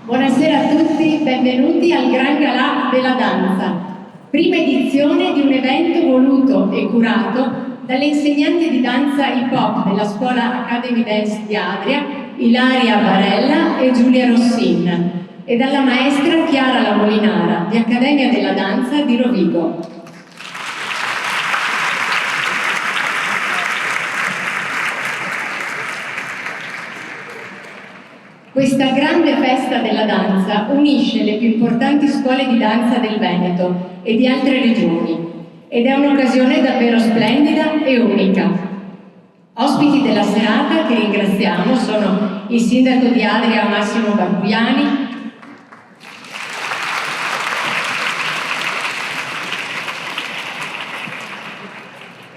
Buonasera a tutti, benvenuti al Gran Galà della Danza, prima edizione di un evento voluto e curato dalle insegnanti di danza hip hop della scuola Academy Dance di Adria, Ilaria Barella e Giulia Rossin, e dalla maestra Chiara La Molinara di Accademia della Danza di Rovigo. Questa grande festa della danza unisce le più importanti scuole di danza del Veneto e di altre regioni ed è un'occasione davvero splendida e unica. Ospiti della serata che ringraziamo sono il sindaco di Adria Massimo Barbuiani,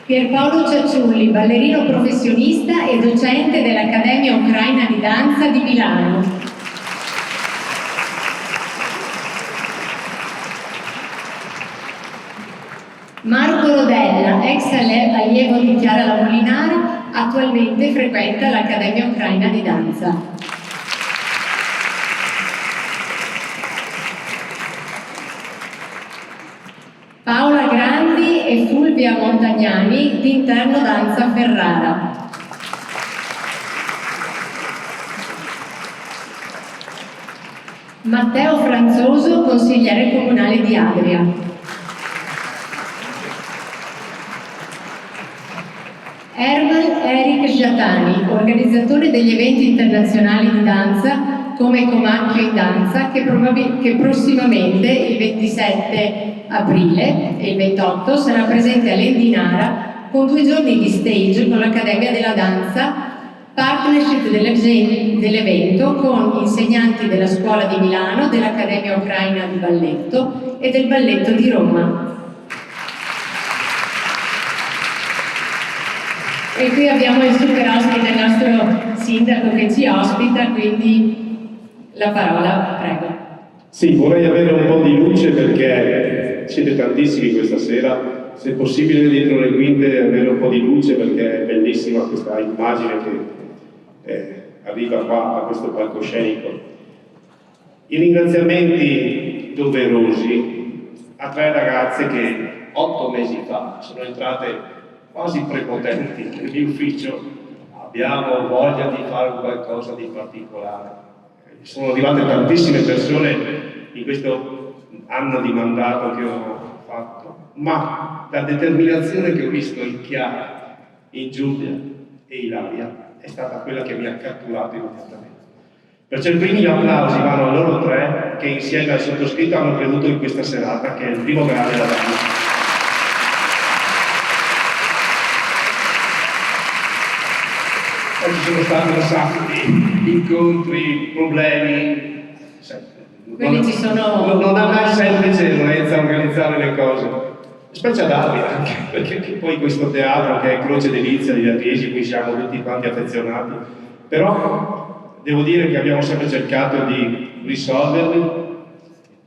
Pierpaolo Ciacciulli, ballerino professionista e docente dell'Accademia Ucraina di Danza di Milano. Marco Rodella, ex allievo di Chiara La Molinara, attualmente frequenta l'Accademia Ucraina di Danza. Paola Grandi e Fulvia Montagnani di Interno Danza Ferrara. Matteo Franzoso, consigliere comunale di Adria. Ermal Eric Giatani, organizzatore degli eventi internazionali di danza come Comacchio in Danza, che prossimamente, il 27 aprile e il 28, sarà presente a Lendinara con 2 giorni di stage con l'Accademia della Danza, partnership dell'evento con insegnanti della Scuola di Milano, dell'Accademia Ucraina di Balletto e del Balletto di Roma. E qui abbiamo il super ospite, il nostro sindaco che ci ospita, quindi la parola, prego. Sì, vorrei avere un po' di luce perché siete tantissimi questa sera, se possibile dietro le quinte avere un po' di luce perché è bellissima questa immagine che arriva qua a questo palcoscenico. I ringraziamenti doverosi a 3 ragazze che 8 mesi fa sono entrate quasi prepotenti nel mio ufficio. Abbiamo voglia di fare qualcosa di particolare. Sono arrivate tantissime persone in questo anno di mandato che ho fatto, ma la determinazione che ho visto in Chiara, in Giulia e Ilaria è stata quella che mi ha catturato immediatamente. Perciò i primi applausi vanno a loro 3 che insieme al sottoscritto hanno creduto in questa serata, che è il primo grado della danza. Ci sono stati un sacco di incontri, problemi. Quindi ci sono... Non è mai semplice organizzare le cose, specie ad Adria, anche perché poi questo teatro che è Croce Delizia di Adriesi, qui siamo tutti quanti affezionati, però devo dire che abbiamo sempre cercato di risolverli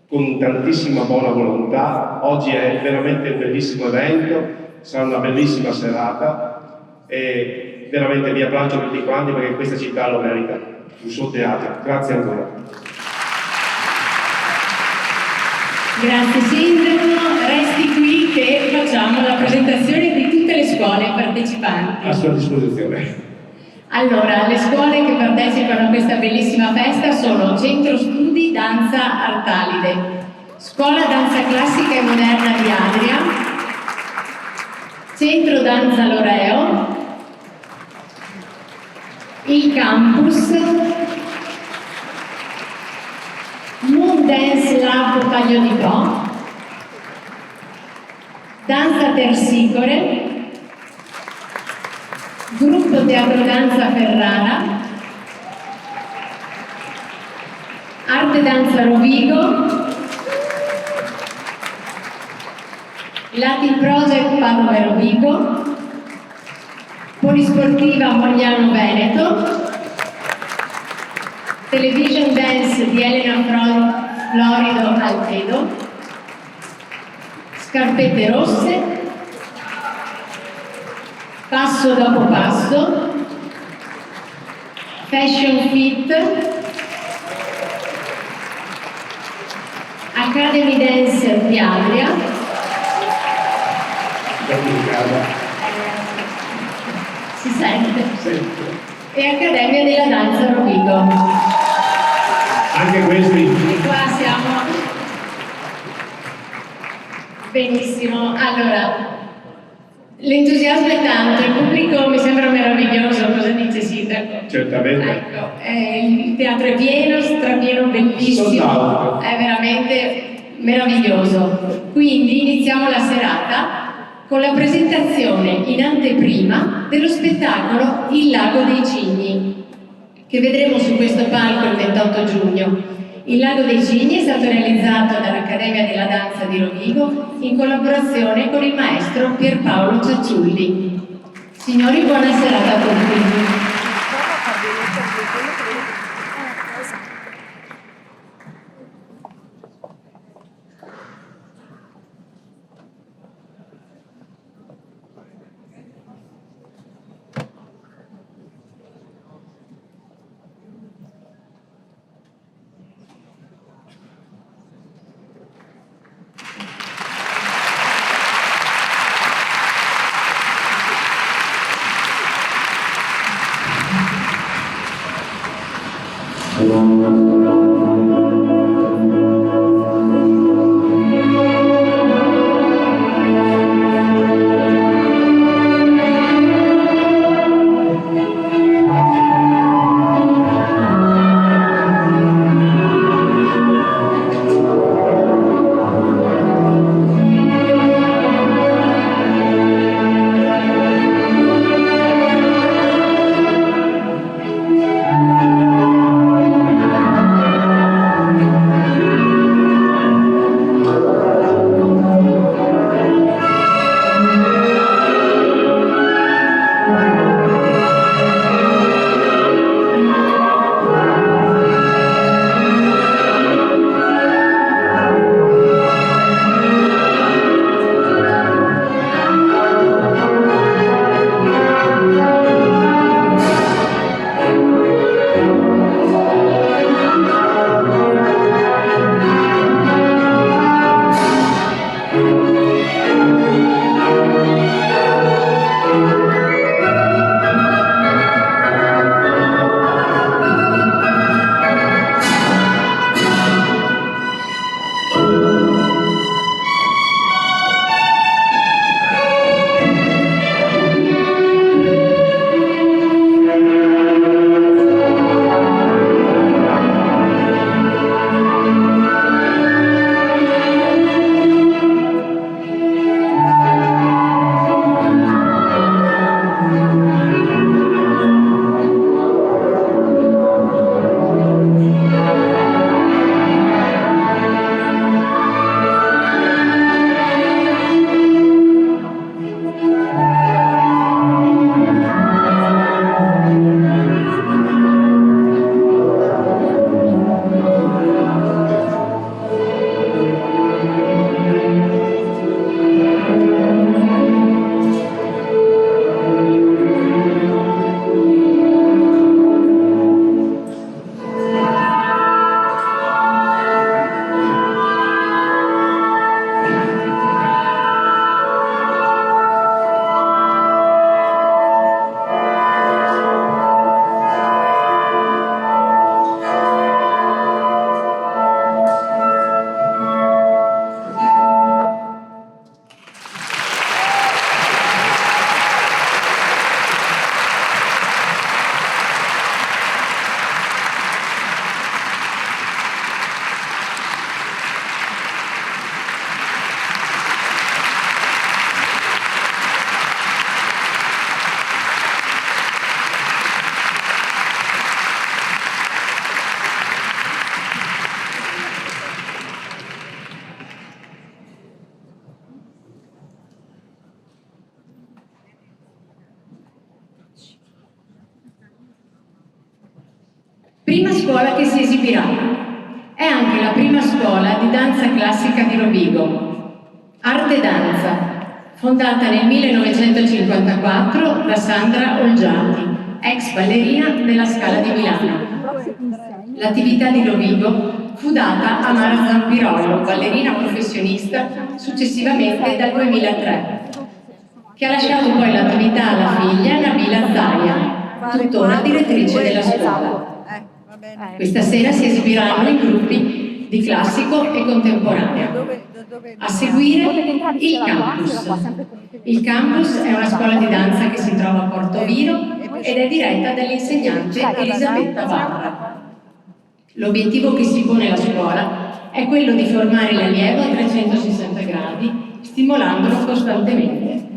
con tantissima buona volontà. Oggi è veramente un bellissimo evento, sarà una bellissima serata e veramente vi abbraccio tutti quanti perché questa città lo merita, il suo teatro. Grazie ancora. Grazie Sindaco, resti qui che facciamo la presentazione di tutte le scuole partecipanti. A sua disposizione. Allora, le scuole che partecipano a questa bellissima festa sono Centro Studi Danza Artalide, Scuola Danza Classica e Moderna di Adria, Centro Danza Loreo, il Campus, Moon Dance Lab Taglio di Po, Danza Tersicore, Gruppo Teatro Danza Ferrara, Arte Danza Rovigo, Latin Project Padova e Rovigo, Polisportiva Mogliano Veneto, Television Dance di Elena Florido Altedo, Scarpette Rosse, Passo dopo Passo, Fashion Fit, Academy Dance di Adria, si sente, e Accademia della Danza Rovigo. Anche questi. E qua siamo. Benissimo, allora, l'entusiasmo è tanto, il pubblico mi sembra meraviglioso, cosa dice Sindaco? Certamente. Ecco, il teatro è pieno, strapieno, bellissimo, è veramente meraviglioso. Quindi iniziamo la serata con la presentazione in anteprima dello spettacolo Il Lago dei Cigni, che vedremo su questo palco il 28 giugno. Il Lago dei Cigni è stato realizzato dall'Accademia della Danza di Rovigo in collaborazione con il maestro Pierpaolo Ciacciulli. Signori, buona serata a tutti. Prima scuola che si esibirà. È anche la prima scuola di danza classica di Rovigo. Arte Danza, fondata nel 1954 da Sandra Olgiati, ex ballerina della Scala di Milano. L'attività di Rovigo fu data a Mara Zampirollo, ballerina professionista, successivamente dal 2003, che ha lasciato poi l'attività alla figlia Nabila Zaia, tuttora direttrice della scuola. Questa sera si esibiranno i gruppi di classico e contemporaneo. A seguire il campus. Il campus è una scuola di danza che si trova a Portoviro ed è diretta dall'insegnante Elisabetta Barra. L'obiettivo che si pone la scuola è quello di formare l'allievo a 360 gradi, stimolandolo costantemente.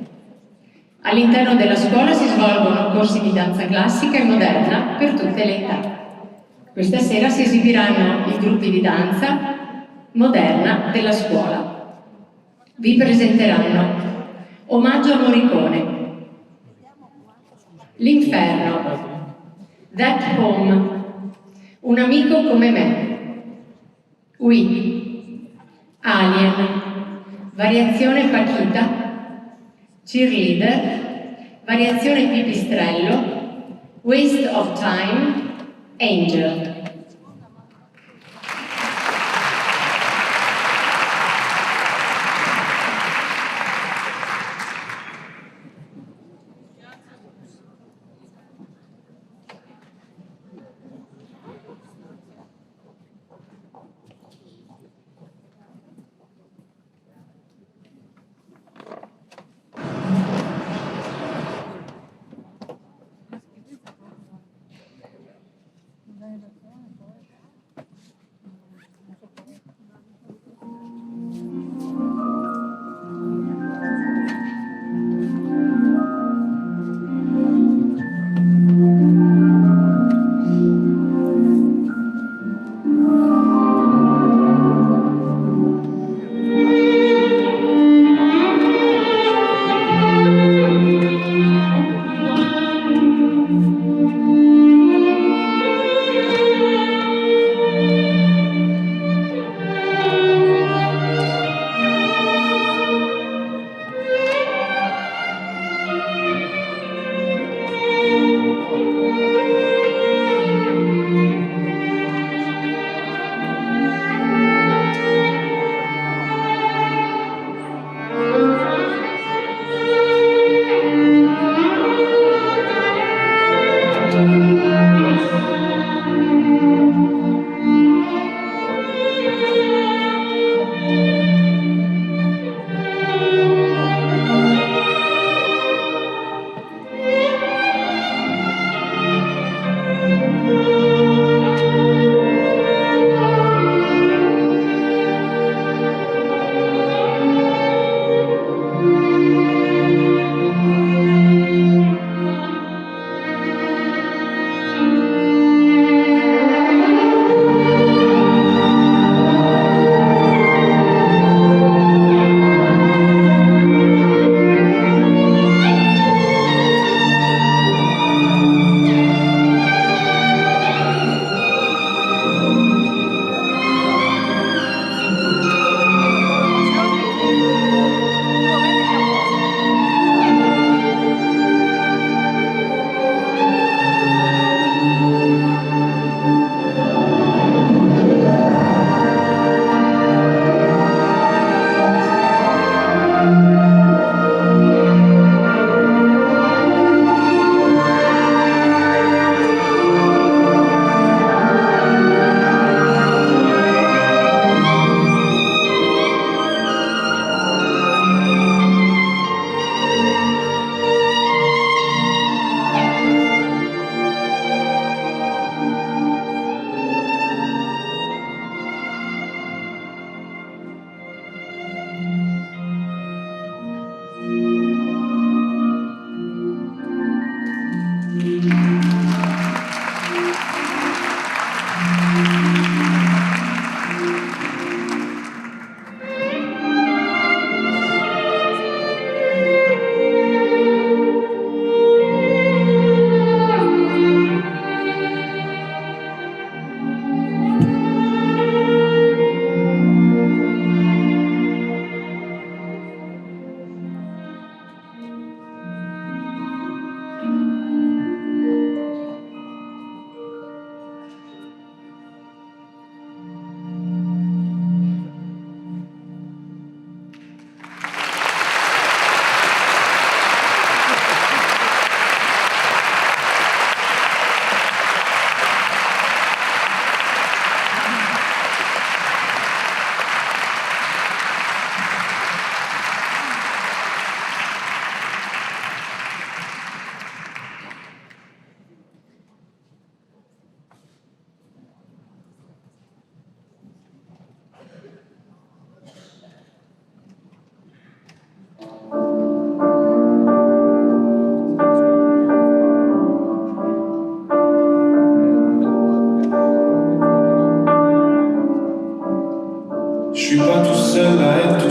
All'interno della scuola si svolgono corsi di danza classica e moderna per tutte le età. Questa sera si esibiranno i gruppi di danza moderna della scuola. Vi presenteranno Omaggio a Morricone, L'Inferno, That Home, Un amico come me, We, Alien, Variazione Paquita, Cheerleader, Variazione Pipistrello, Waste of Time, Angel.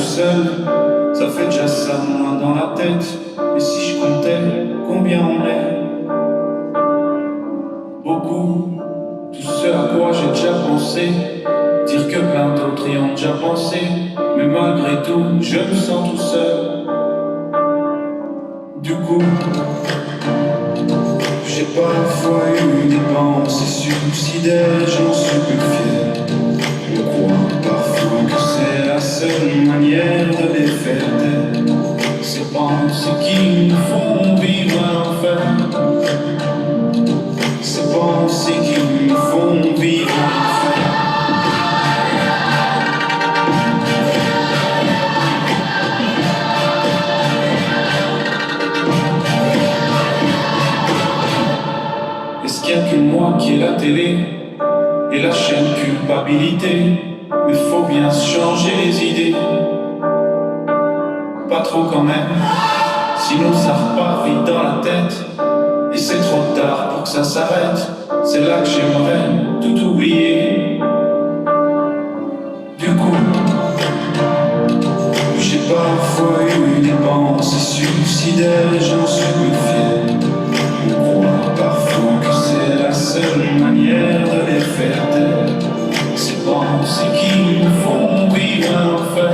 seul, ça fait déjà ça moins dans la tête. Et si je comptais combien on est? Beaucoup, tout ce à quoi j'ai déjà pensé. Dire que plein d'autres y ont déjà pensé. Mais malgré tout, je me sens tout seul. Du coup, j'ai parfois eu des pensées suicidaires, j'en suis plus fier. Je crois parfois que c'est la seule manière de les faire taire. Ces pensées qui nous font vivre un enfer. Ces pensées qui nous font vivre un enfer. Est-ce qu'il n'y a que moi qui ai la télé et la chaîne culpabilité? Mais faut bien se changer les idées. Pas trop quand même, sinon ça repart vite dans la tête. Et c'est trop tard pour que ça s'arrête. C'est là que j'aimerais tout oublier. Du coup, j'ai parfois eu des pensées suicidaires, j'en suis plus fier. Je crois parfois que c'est la seule manière de les faire taire. Ces pensées qui nous font vivre un enfer.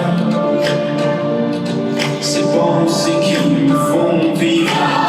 Ces pensées qui nous font vivre un enfer.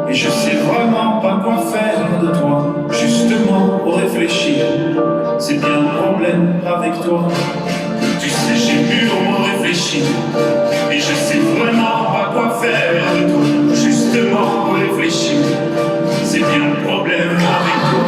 Et je sais vraiment pas quoi faire de toi. Justement pour réfléchir, c'est bien le problème avec toi. Tu sais, j'ai mûrement réfléchi et je sais vraiment pas quoi faire de toi. Justement pour réfléchir, c'est bien le problème avec toi.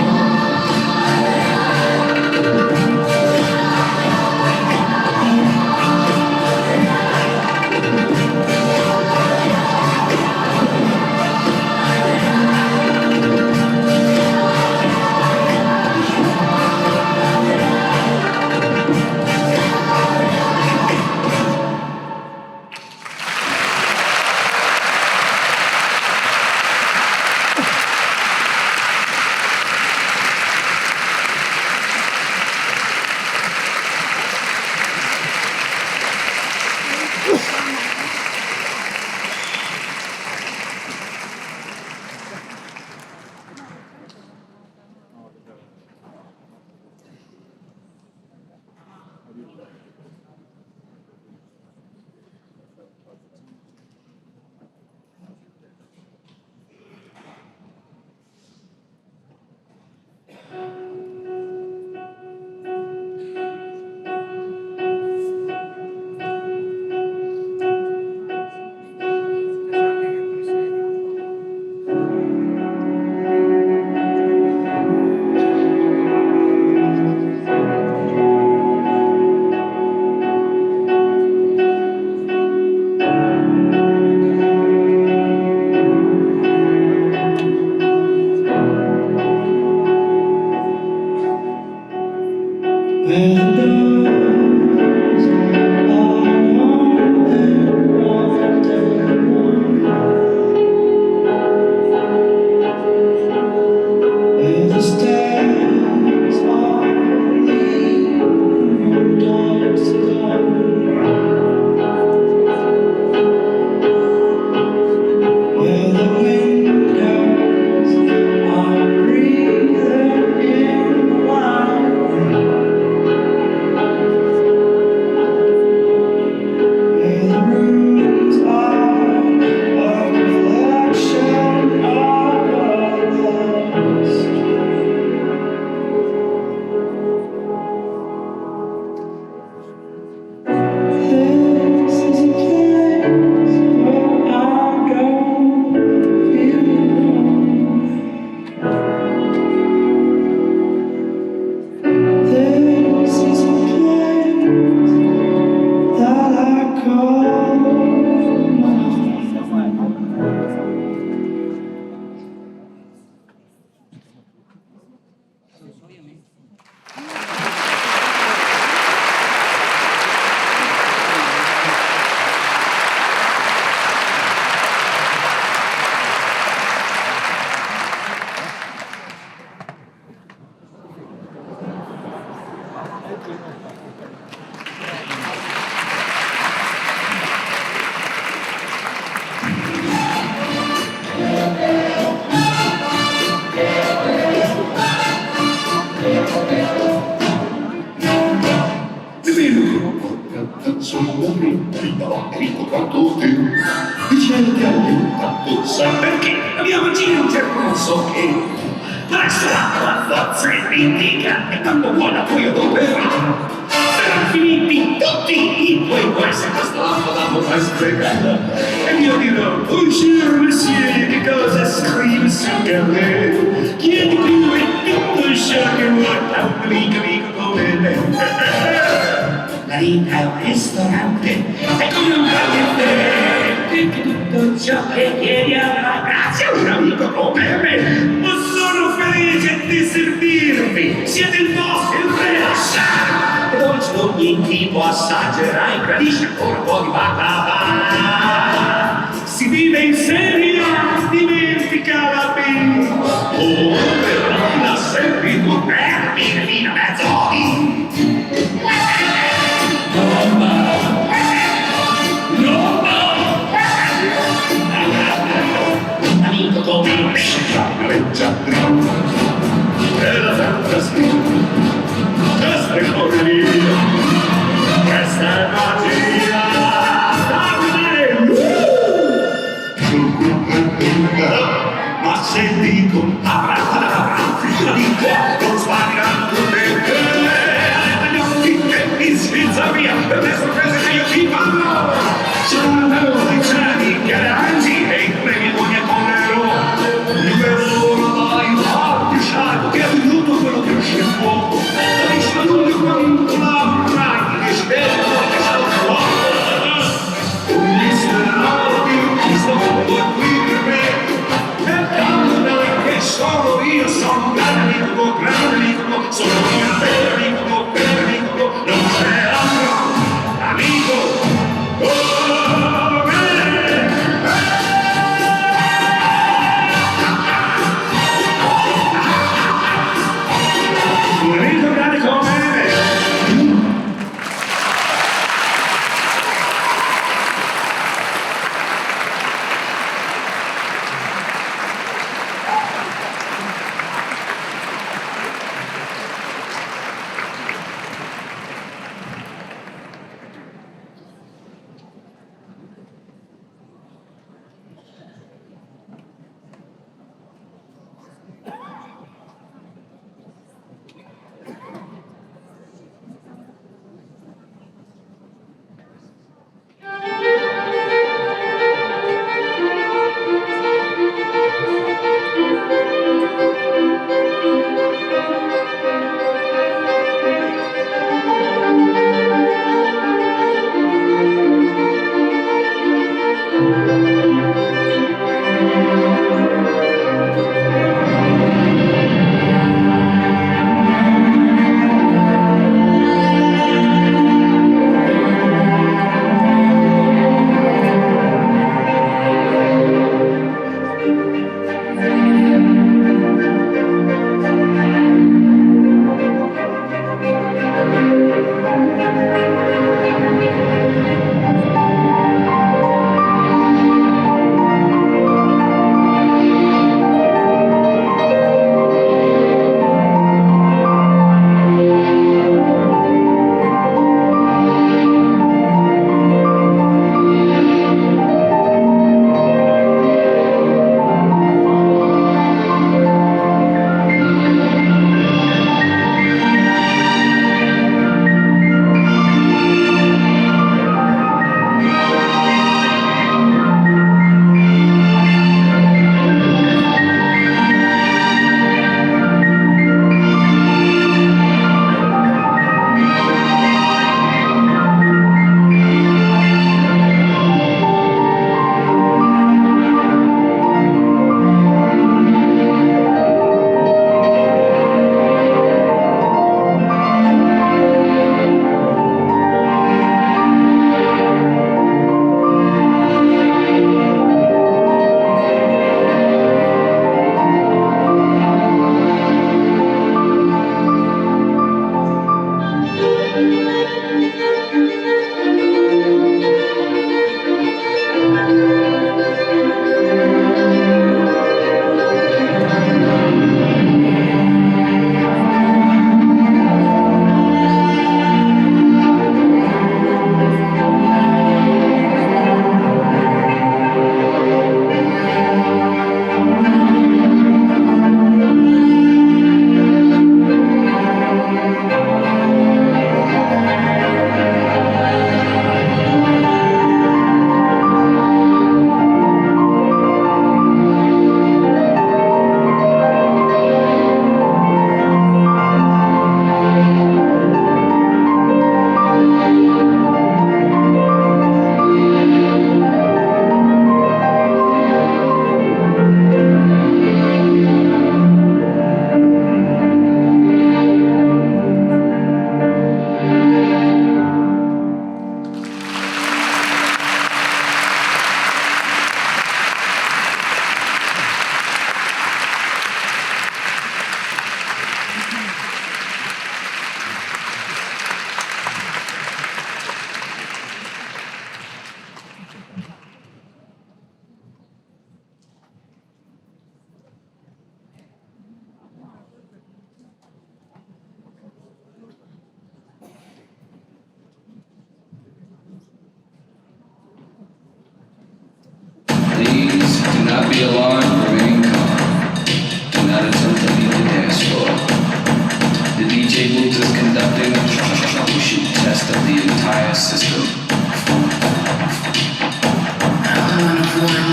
sono dritto tra tutti. Dice che aiuta, tu sai perché? La mia magia non c'è non so che. Presso la forza e vindica, e tanto buona poi io doverò. Saranno finiti tutti i tuoi guai se questa lampada vorrai sprecata. E io dirò, bonjour monsieur, che cosa scrive sul carnet? Chiedi più e tutto ciò che vuoi, a un amico come me. La vita è un ristorante, è come un caffè, perché tutto ciò che chiedi avrà grazie a un amico come me. Ma sono felice di servirvi, siete il vostro re. E dolce d'ogni tipo assaggerai, gradisce ancora un po' di baklava. Si vive in serie, dimentica la B. Oh, però la servi tu per vina mezzo. Amico come la leggiadra e la fantasia, questa è follia, questa è magia. entire system. I'm one of one.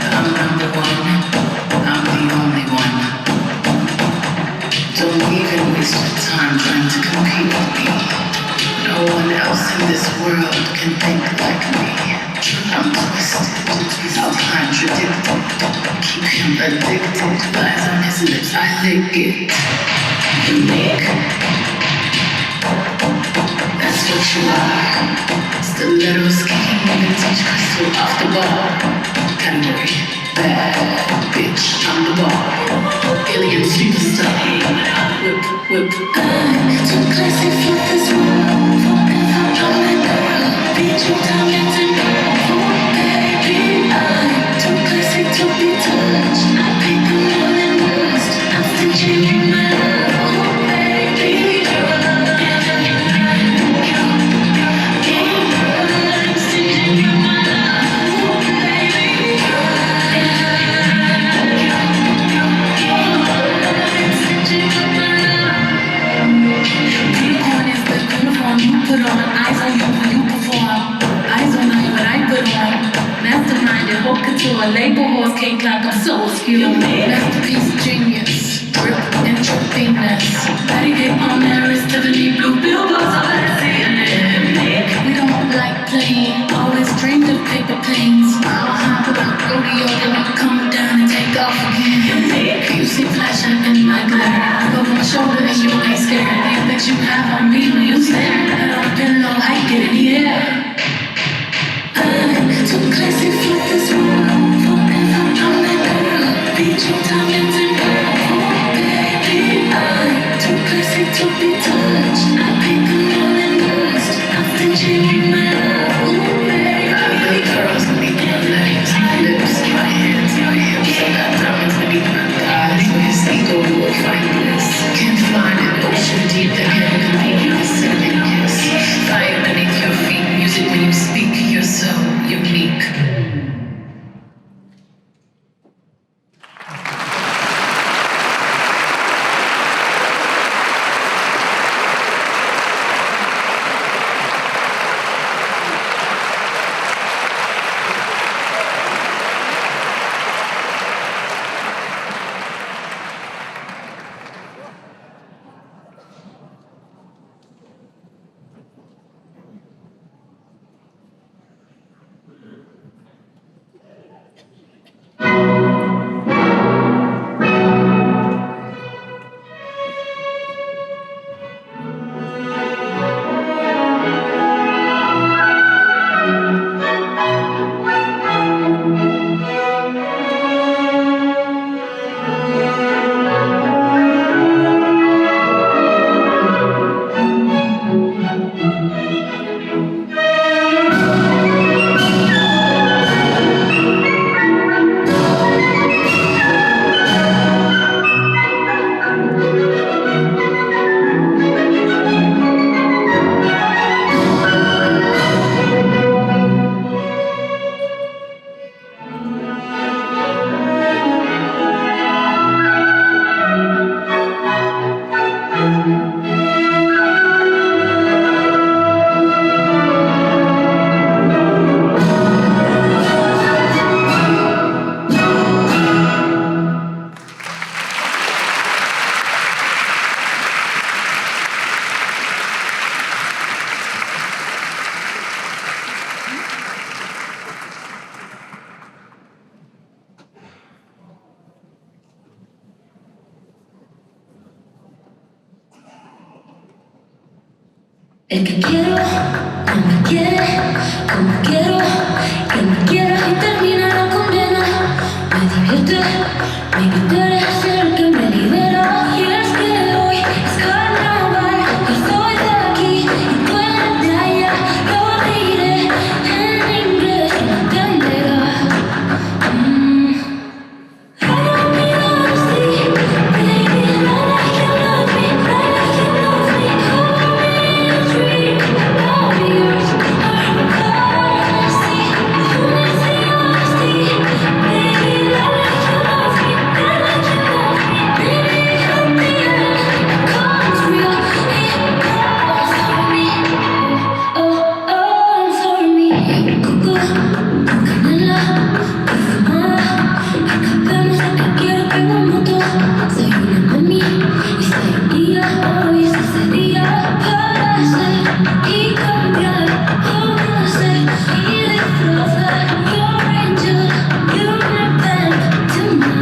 I'm number one. I'm the only one. Don't even waste your time trying to compete with me. No one else in this world can think like me. I'm twisted, I'm contradicted. Keep him addicted. Lies on his lips, I lick it. Unique. That's what you are. Stilettos kicking vintage crystal off the bar. Category bad bitch, I'm the bar. Alien superstar. Whip, whip. I'm too classy for this world. Forever I'm that girl. Beat your diamonds and pearls. Oh baby, I'm too classy to be touched. I paint them all in rust. I'm stitching in my love. Oh baby, put on eyes on you when you perform. Eyes on you what I put on. Masterminded, haute couture, label horse, cake like I'm so skilled. Masterpiece, genius, drip, intravenous. Patty cake on there is Tiffany blue billboards. All I see it. We don't like playing. Always dreamed of paper planes. I'll hop about rodeo, then you come down and take off again. You see flashing in my glare. Over my shoulder and you ain't scared. Things that you have on me when you stare. Head on a pillow, I get in the air. I'm too classy for this world. Forever I'm that girl. Beat your diamonds and pearls. Oh baby, I'm too classy to be touched. I paint them all in dust. I'm stitching in my love. Oh baby, I got curls beneath my legs, lips, my hands, my hips. I got diamonds beneath my thighs. Where his ego will find bliss. Can't find an ocean deep that can compete with a cinnamon kiss. Fire beneath your feet, music when you speak. You're so unique. El que quiero, no me quiere, como quiero, que me quiera y termina la condena. Me divierte, me quiere ser el que me libera. Y es que hoy es carnaval, que soy de aquí y tú eres de allá. Lo diré en inglés y no entenderás. I don't need honesty, baby, I like you love me, I like you love me. Call me a freak, all yours are honesty. Who needs the honesty, baby, I like you love me. Coco, canela, perfumada. Acá vemos lo que quiero, pego en moto. Soy una mami y sería hoy, ese sería para ser y cambiar, conocer y disfrutar. Your angel, you're my band tonight.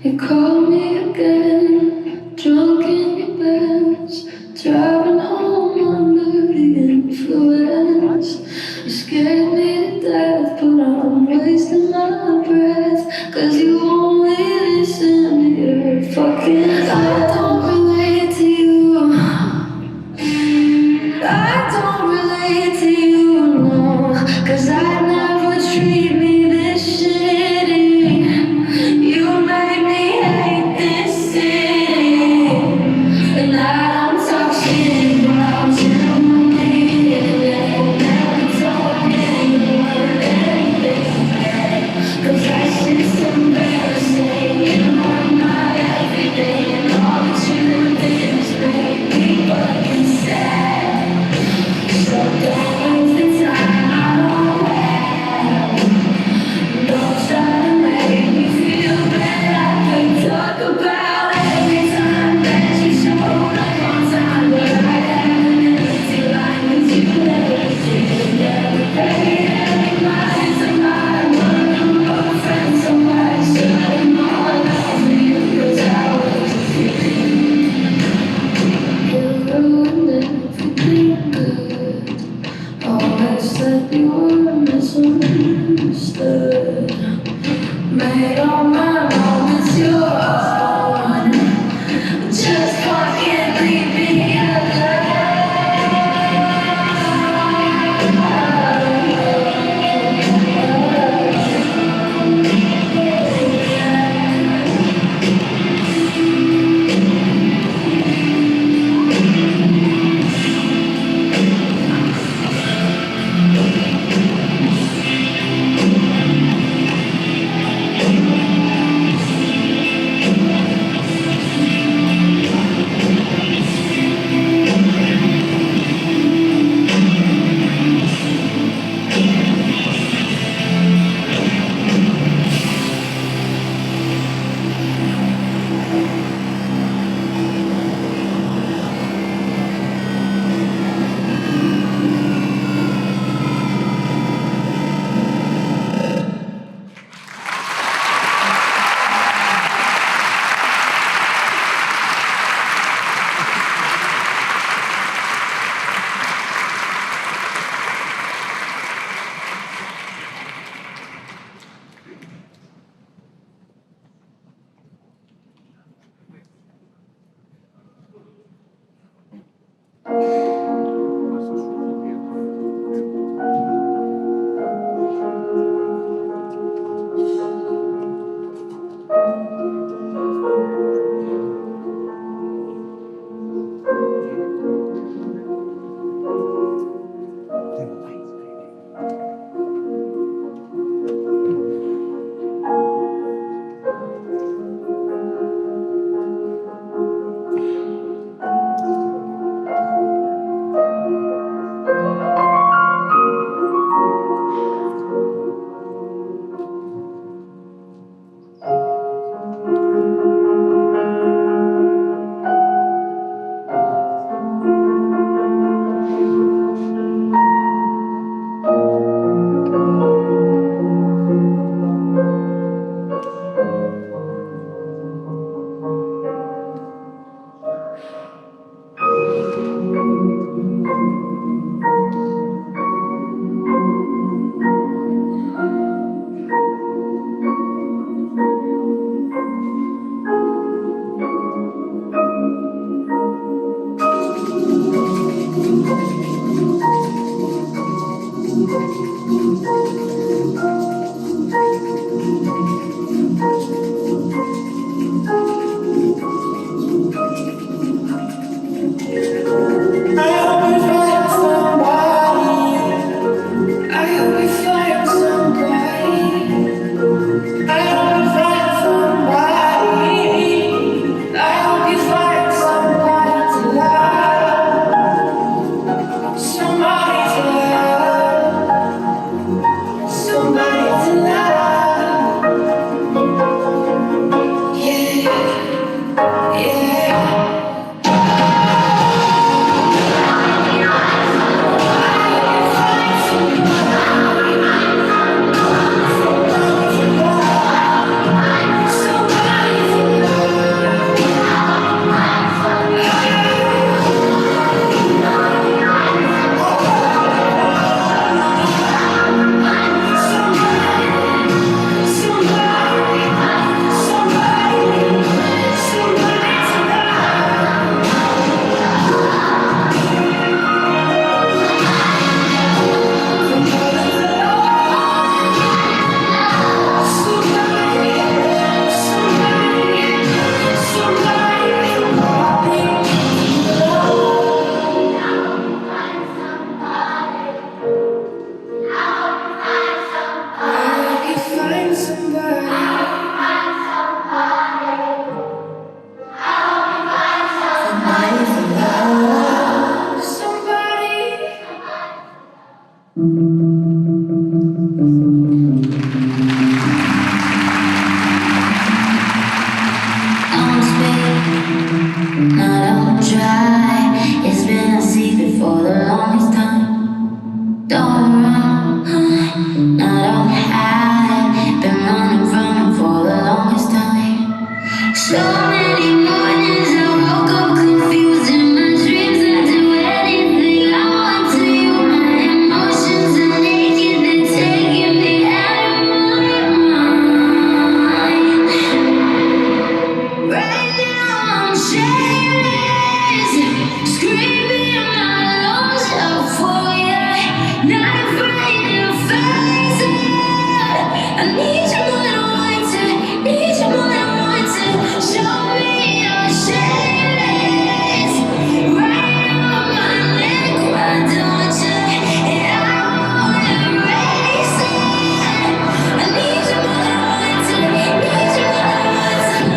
You call me again, drunk in your Benz, driving home under the influence. You scared me to death, but I'm wasting my breath, 'cause you only listen to your fucking I don't relate to you. I don't relate to you, no, 'cause I never treat me this shitty. You made me hate this city, and I don't talk shit about you. Never told anyone anything, 'cause that shit's so bad. guess that you're misunderstood. Made all my moments your own. Just fucking leave me alone. need you more than I want to, need you more than I want to. Show me your shameless. Right on my neck, why don't you? And I wanna erase it. I need you more than I want to, need you more than I want to.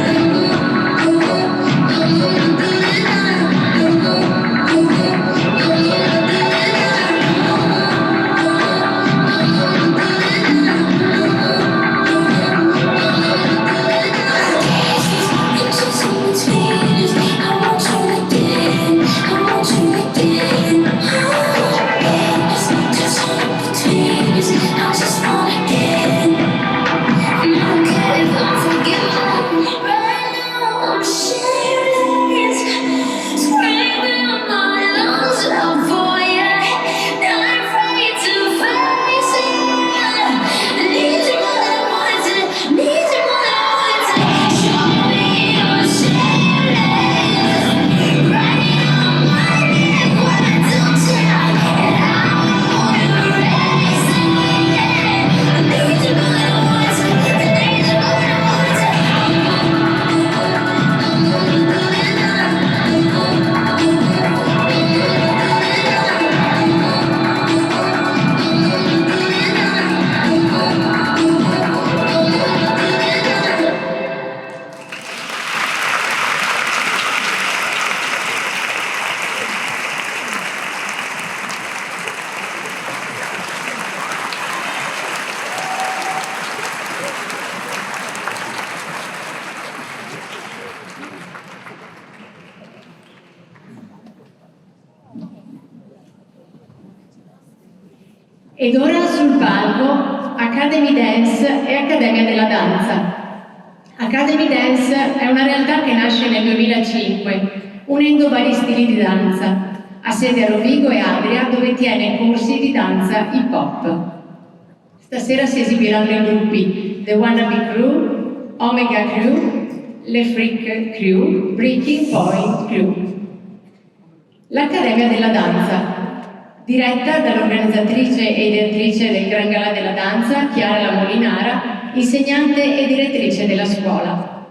Ed ora sul palco Academy Dance e Accademia della Danza. Academy Dance è una realtà che nasce nel 2005, unendo vari stili di danza. Ha sede a Rovigo e Adria, dove tiene corsi di danza hip hop. Stasera si esibiranno i gruppi The Wannabe Crew, Omega Crew, Le Freak Crew, Breaking Point Crew. L'Accademia della Danza, diretta dall'organizzatrice e ideatrice del Gran Galà della Danza, Chiara La Molinara, insegnante e direttrice della scuola.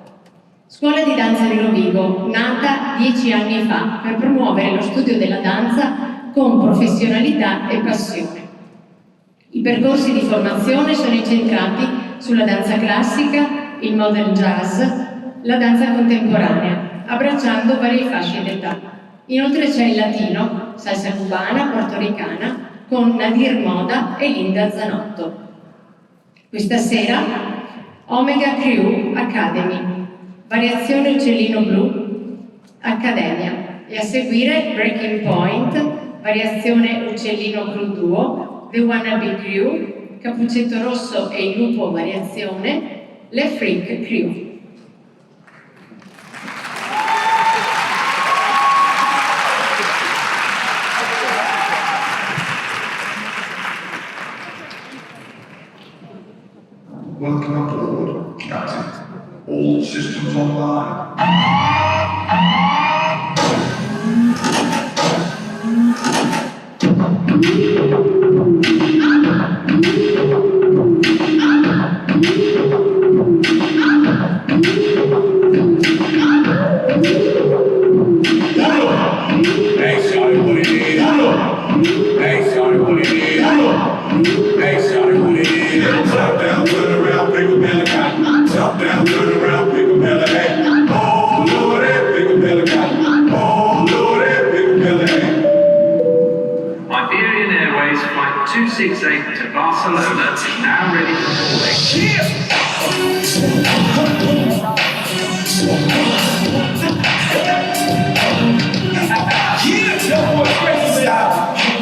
Scuola di danza di Rovigo, nata 10 anni fa per promuovere lo studio della danza con professionalità e passione. I percorsi di formazione sono incentrati sulla danza classica, il modern jazz, la danza contemporanea, abbracciando varie fasce d'età. Inoltre c'è il latino, salsa cubana, portoricana, con Nadir Moda e Linda Zanotto. Questa sera Omega Crew Academy, variazione uccellino blu, Accademia, e a seguire Breaking Point, variazione uccellino blu duo, The Wannabe Crew, Cappuccetto Rosso e il Lupo variazione, Le Freak Crew. Welcome aboard, Captain. All systems online. Hey, sorry, what it is. Hey, sorry, what it is. Hey, sorry, what it is. Top down, turn around, pick a belly cotton. Top down, turn around, pick a belly hat. Oh, Lordy, pick a belly cotton. Oh, Lordy, pick a belly hat. Iberian Airways Flight 268 to Barcelona is now ready for boarding.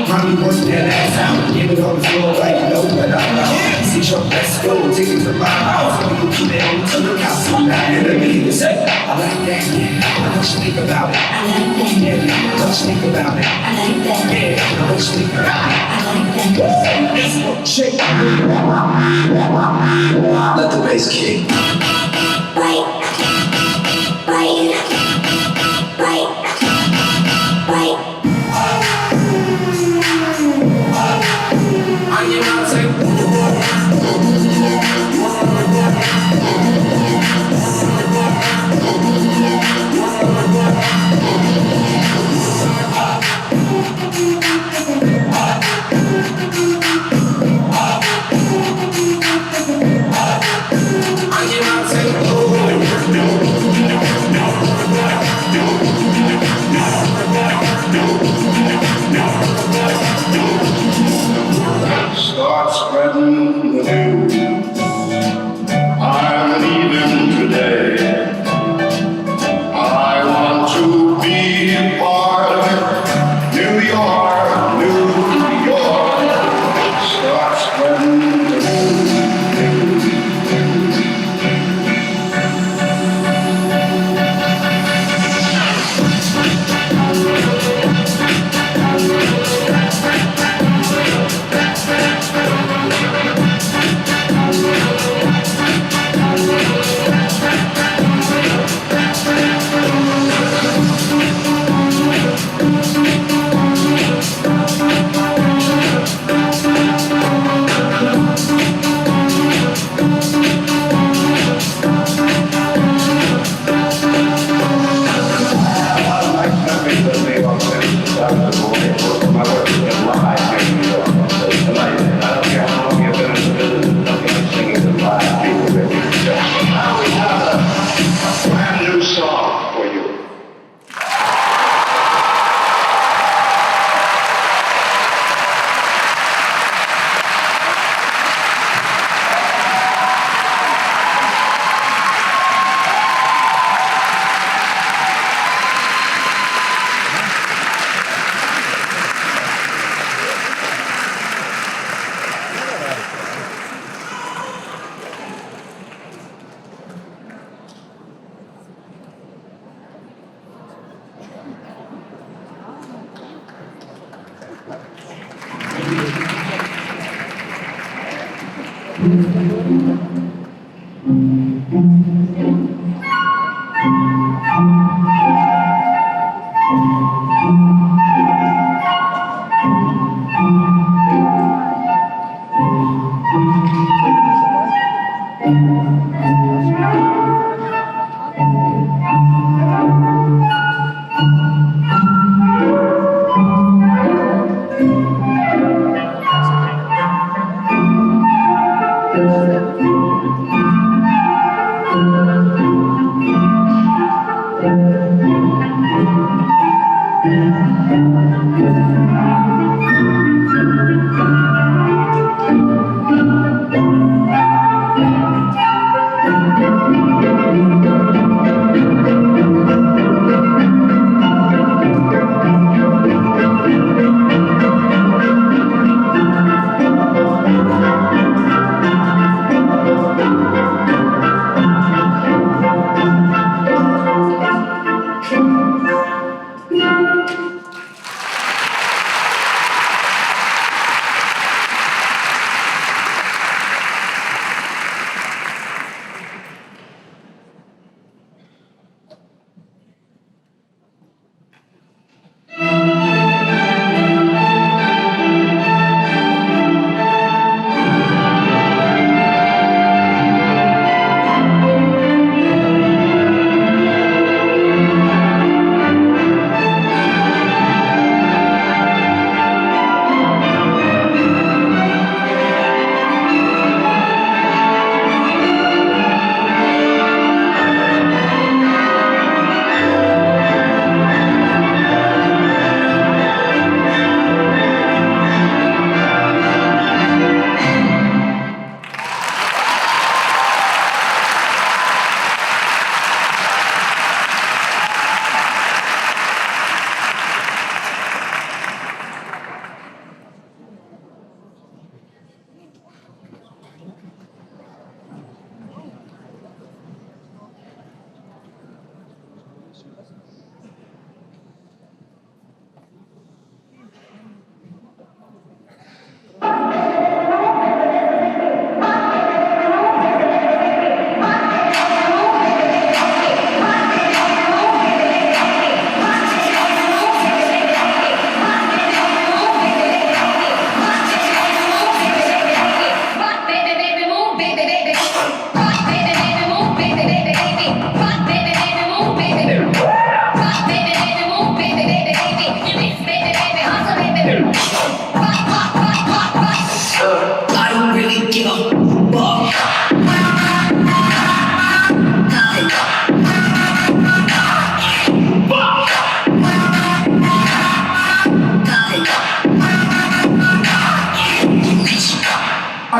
Mommy work that ass out, get it on the floor like you know what I'm about. See your best go, take it from my house, we can keep it on to the house. And let me hear you say, I like that, yeah. What you think about it? I like that, yeah. What you think about it? I like that, yeah. What you think about it? I like that. Shake, let the bass kick. Right, right, right, right. Are you not saying? spreading the news. I'm leaving today. I want to be a part of it. New York, New York, start spreading the news.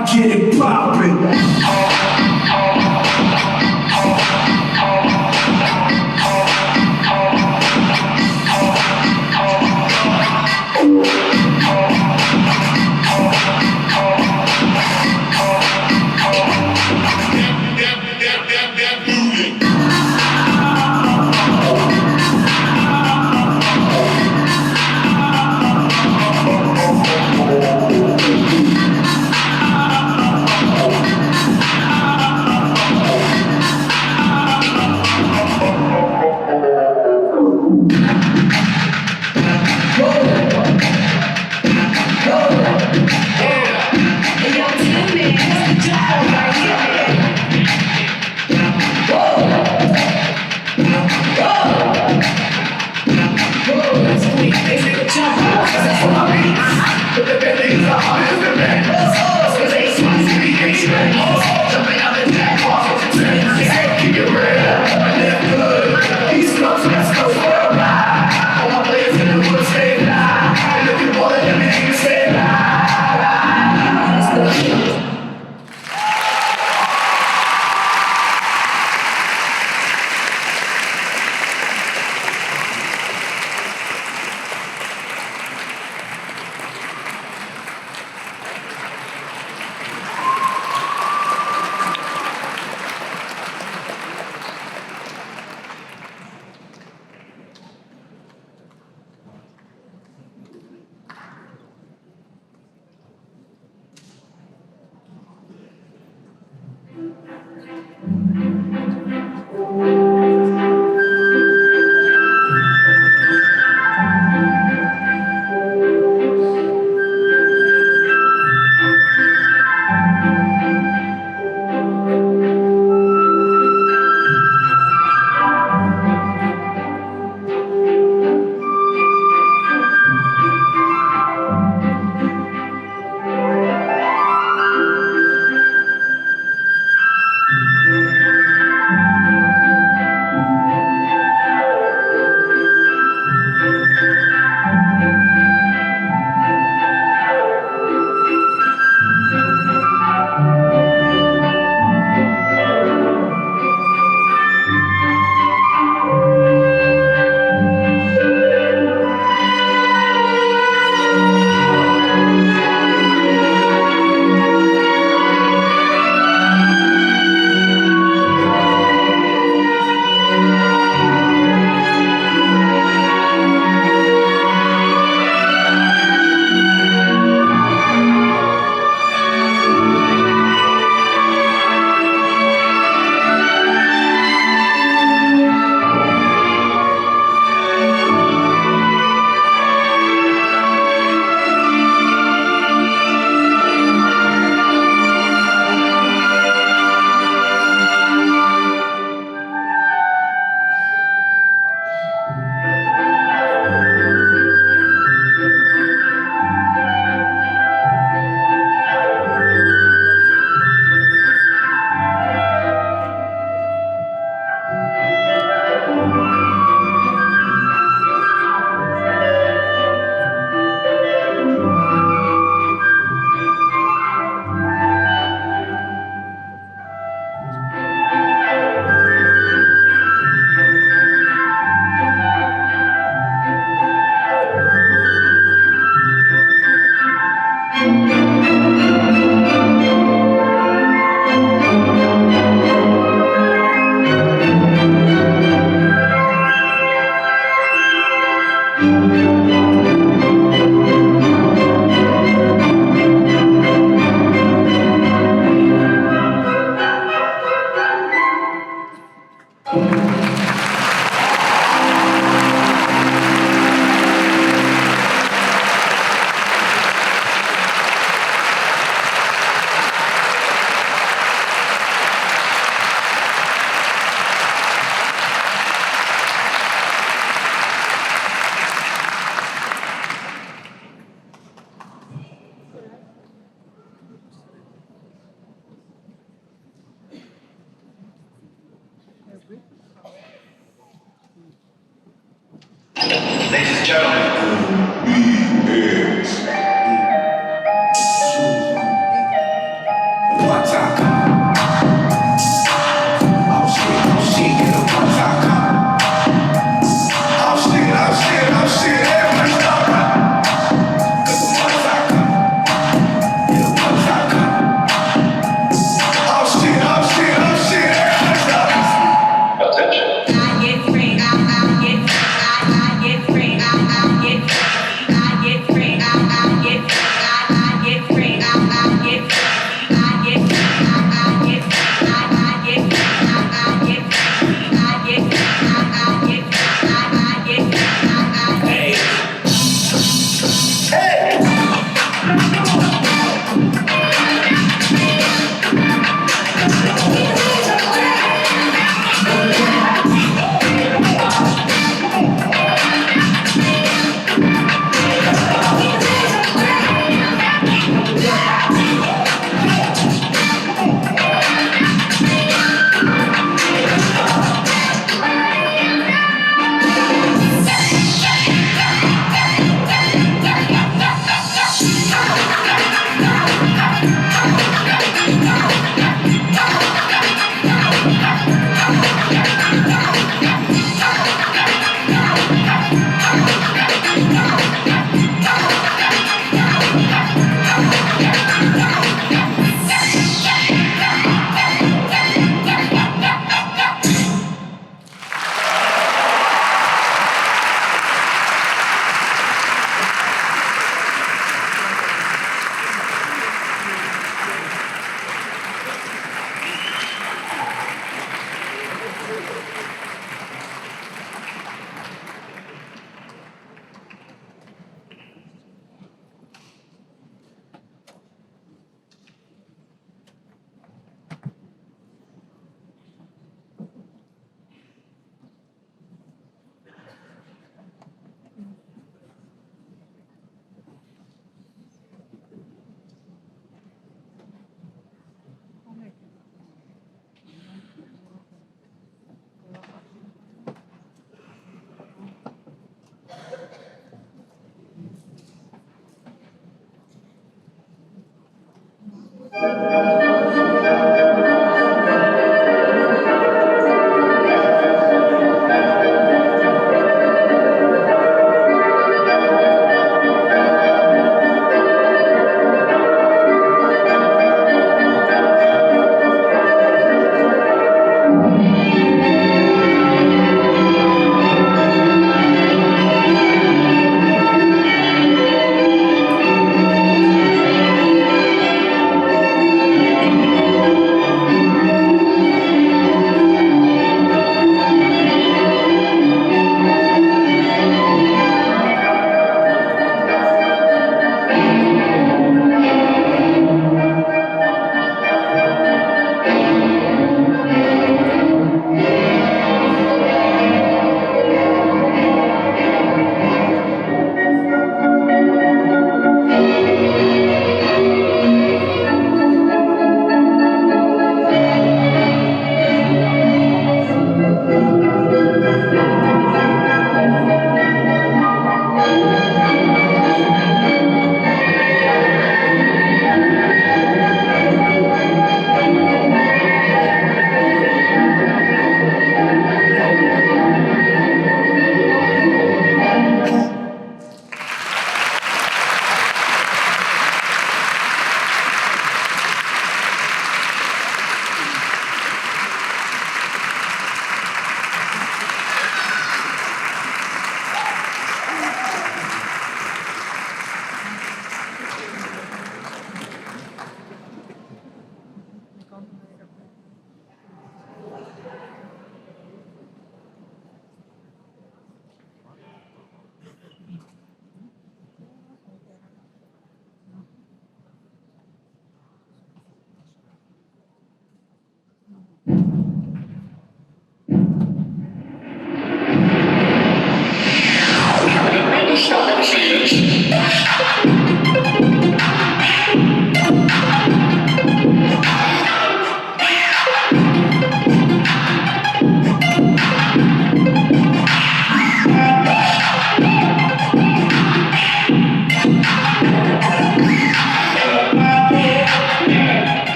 I get it poppin'. Ladies and gentlemen, he is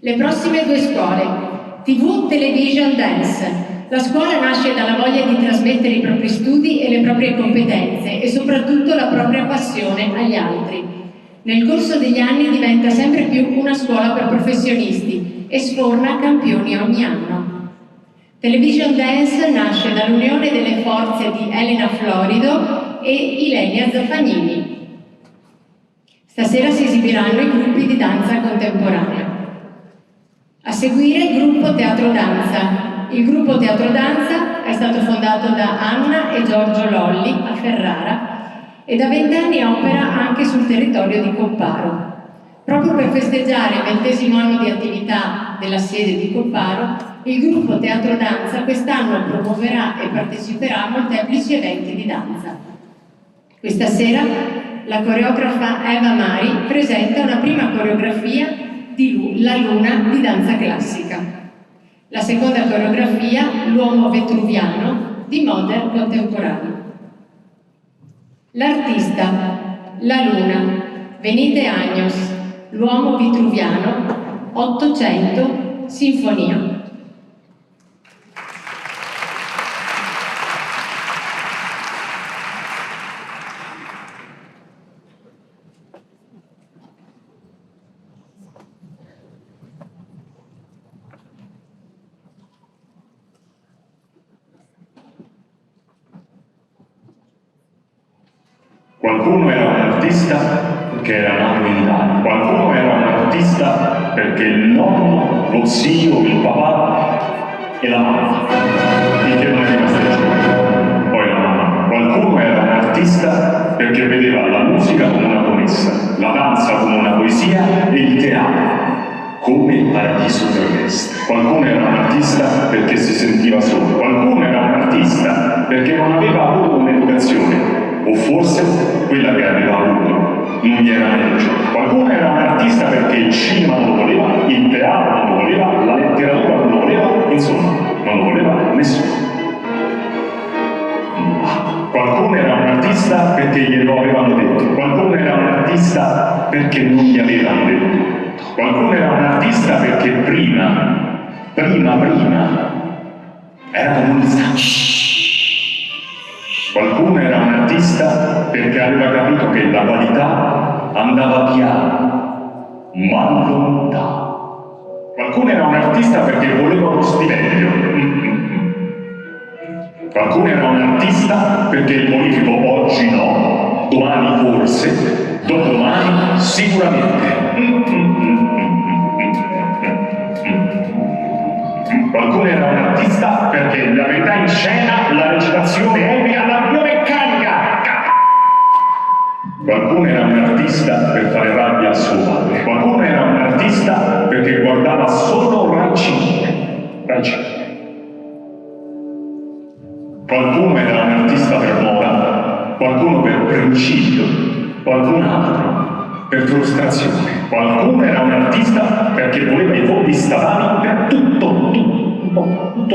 Le prossime due scuole, TV Television Dance, La scuola nasce dalla voglia di trasmettere i propri studi e le proprie competenze e soprattutto la propria passione agli altri. Nel corso degli anni diventa sempre più una scuola per professionisti e sforna campioni ogni anno. Television Dance nasce dall'unione delle forze di Elena Florido e Ilenia Zaffagnini. Stasera si esibiranno i gruppi di danza contemporanea. A seguire il gruppo Teatro Danza. Il gruppo Teatro Danza è stato fondato da Anna e Giorgio Lolli a Ferrara e da 20 anni opera anche sul territorio di Copparo. Proprio per festeggiare il 20° anno di attività della sede di Copparo, il gruppo Teatro Danza quest'anno promuoverà e parteciperà a molteplici eventi di danza. Questa sera la coreografa Eva Mari presenta una prima coreografia di La Luna di danza classica. La seconda coreografia, L'uomo vetruviano, di Modern contemporaneo. L'artista, La Luna, Venite Agnos, L'uomo vitruviano, 800, Sinfonia. Qualcuno era un artista perché era nato in Italia, qualcuno era un artista perché il nonno, lo zio, il papà e la mamma, finché non è rimasta giù, poi la mamma. Qualcuno era un artista perché vedeva la musica come una promessa, la danza come una poesia e il teatro come il paradiso terrestre. Qualcuno era un artista perché si sentiva solo, qualcuno era un artista perché non aveva avuto un'educazione, o forse quella che aveva avuto non gli era meglio. Qualcuno era un artista perché il cinema non lo voleva, il teatro non lo voleva, la letteratura non lo voleva, insomma, non lo voleva nessuno. Qualcuno era un artista perché glielo avevano detto, qualcuno era un artista perché non gli avevano detto, qualcuno era un artista perché prima era comunista. Qualcuno era un artista perché aveva capito che la qualità andava piano, ma lontano. Qualcuno era un artista perché voleva uno stipendio. Qualcuno era un artista perché il politico oggi no, domani forse, dopodomani sicuramente. Qualcuno era un artista perché la verità in scena, la recitazione epica, la biomeccanica. Qualcuno era un artista per fare rabbia a suo padre. Qualcuno era un artista perché guardava solo Rai 5. Qualcuno era un artista per moda, qualcuno per principio, qualcun altro per frustrazione. Qualcuno era un artista perché voleva i fondi statali per tutto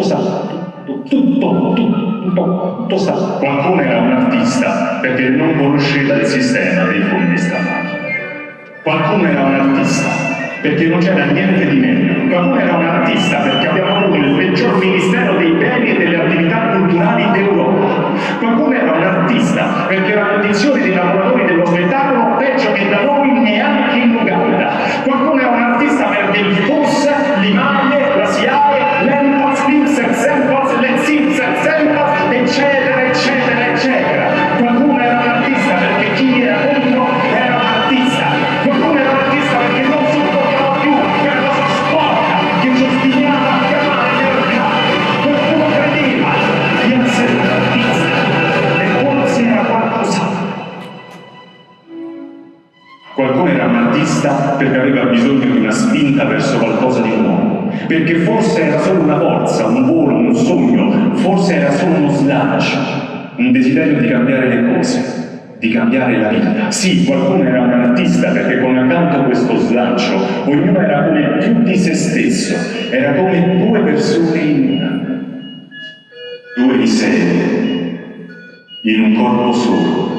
statale. Qualcuno era un artista perché non conosceva il sistema dei fondi statali. Qualcuno era un artista perché non c'era niente di meglio. Qualcuno era un artista perché abbiamo avuto il peggior ministero dei beni e delle attività culturali d'Europa. Qualcuno era un artista perché la condizione dei lavoratori dello spettacolo peggio che da noi neanche in Uganda. Qualcuno era un artista perché il FUS, l'IMAIE, la SIAE, l'ENPAS, l'INPS, l'ENPAS, l'ENSIPS, eccetera, eccetera, eccetera. Qualcuno era un artista perché chi era contro era un artista. Qualcuno era un artista perché non sopportava più quella cosa sporca che ci ostinava a chiamare mercato. Qualcuno credeva di essere un artista e forse era qualcos'altro. Qualcuno era un artista perché aveva bisogno di una spinta verso qualcosa di nuovo, perché forse era solo una forza, un volo, un sogno, forse era solo uno slancio, un desiderio di cambiare le cose, di cambiare la vita. Sì, qualcuno era un artista perché con accanto a questo slancio ognuno era come più di se stesso, era come due persone in una, due di sé in un corpo solo.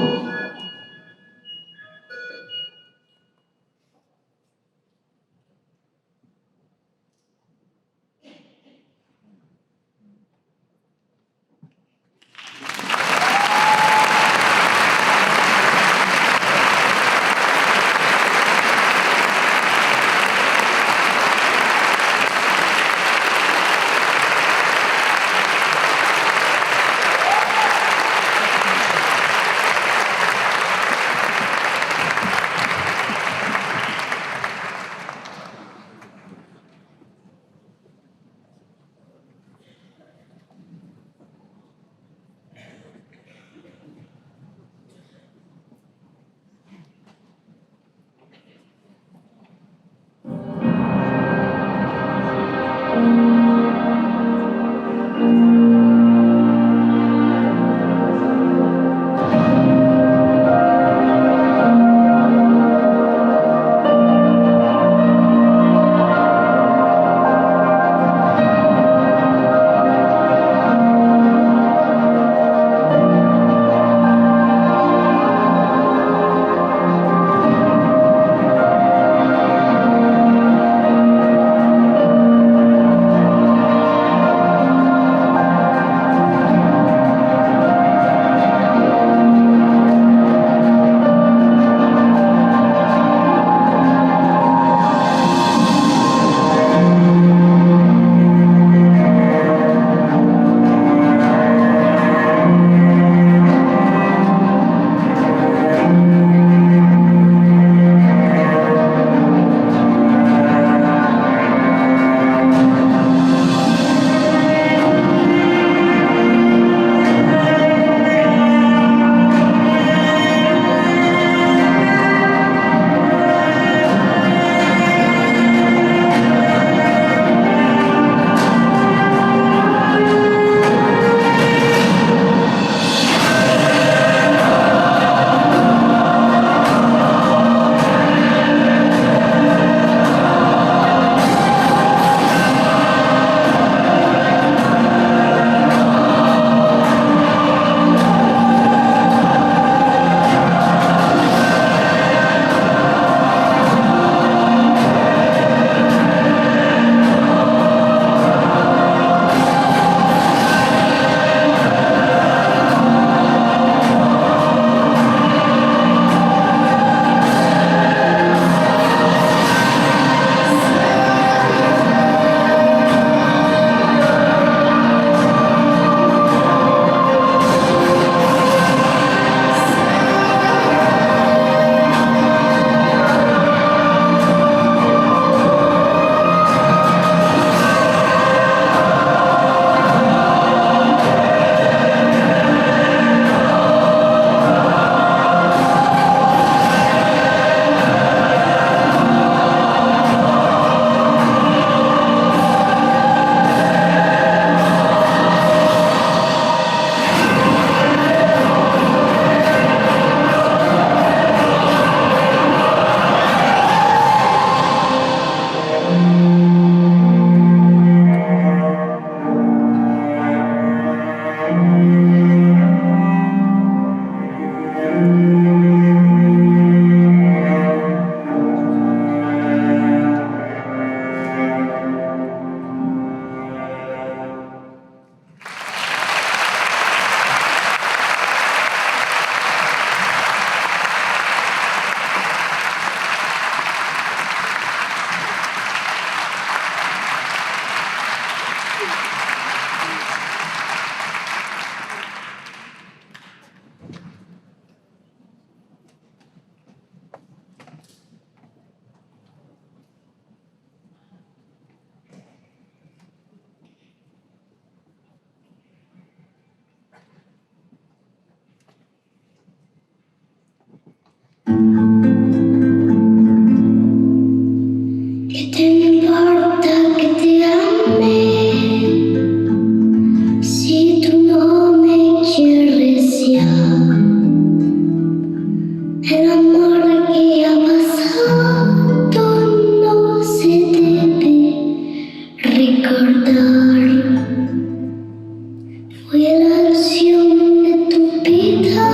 Fue la ilusión de tu vida,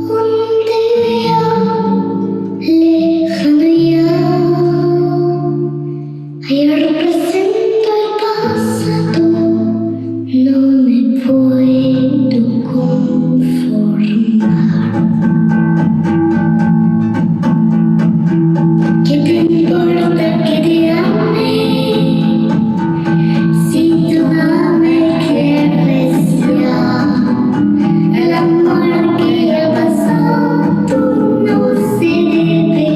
un día lejano ya. Ayer represento el pasado, no me puedo conformar. ¿Qué te importa que te ame? Si tú no me quieres ya, el amor que ya pasó, tú no se debe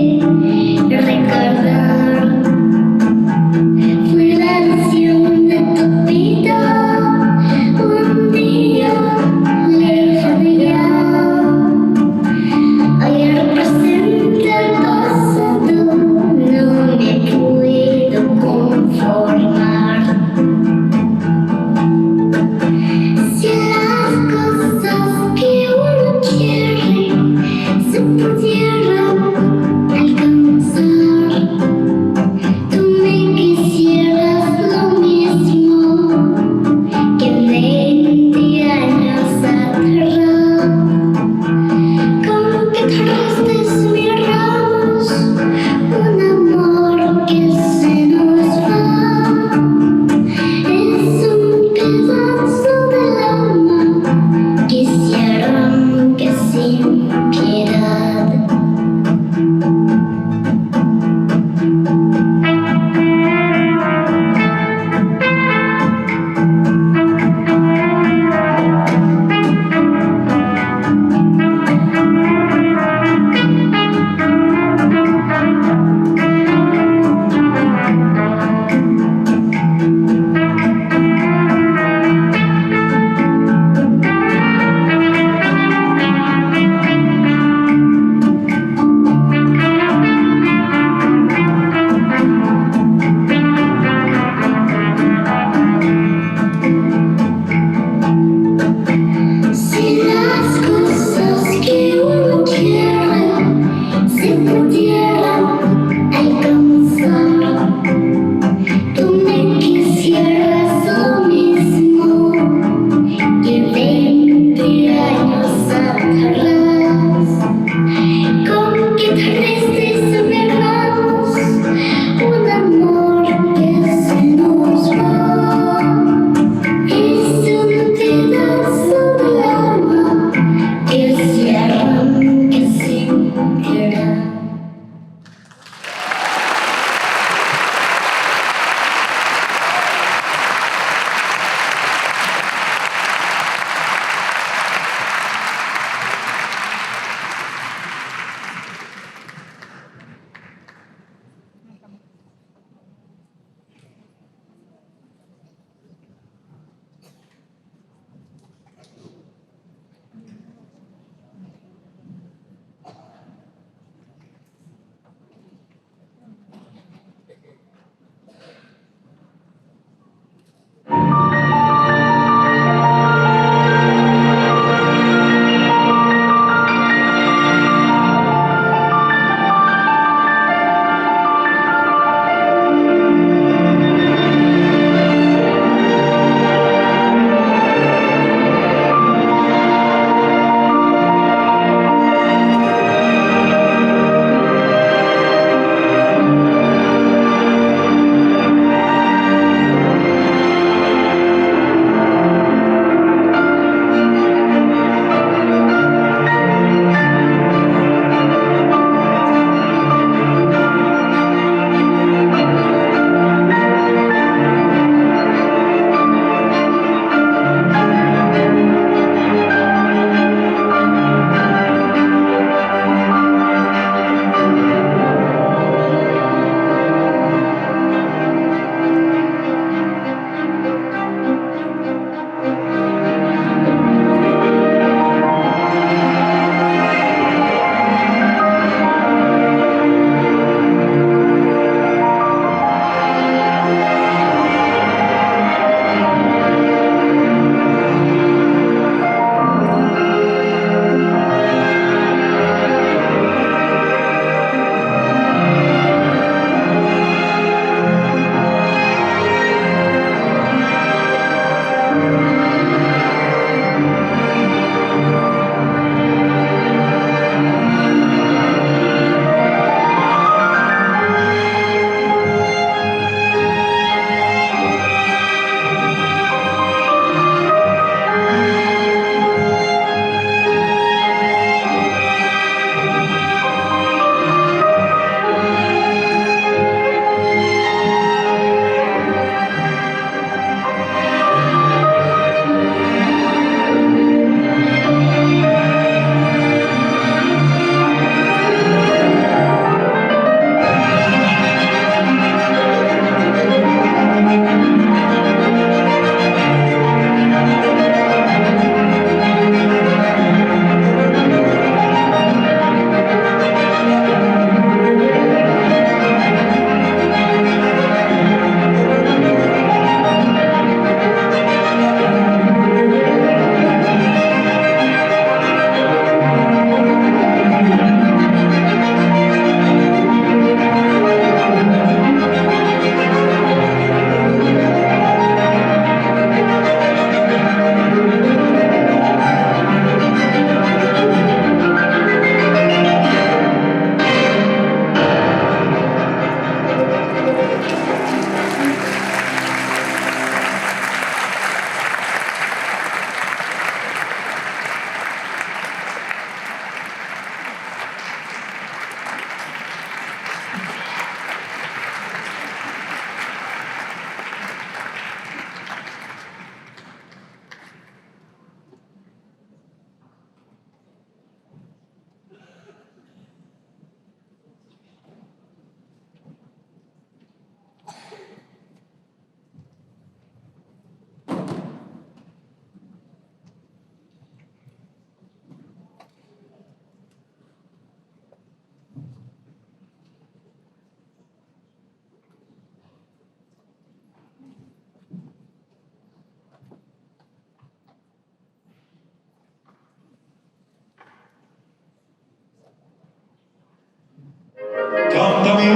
recordar. Fue la ilusión de tu vida, un día lejano ya.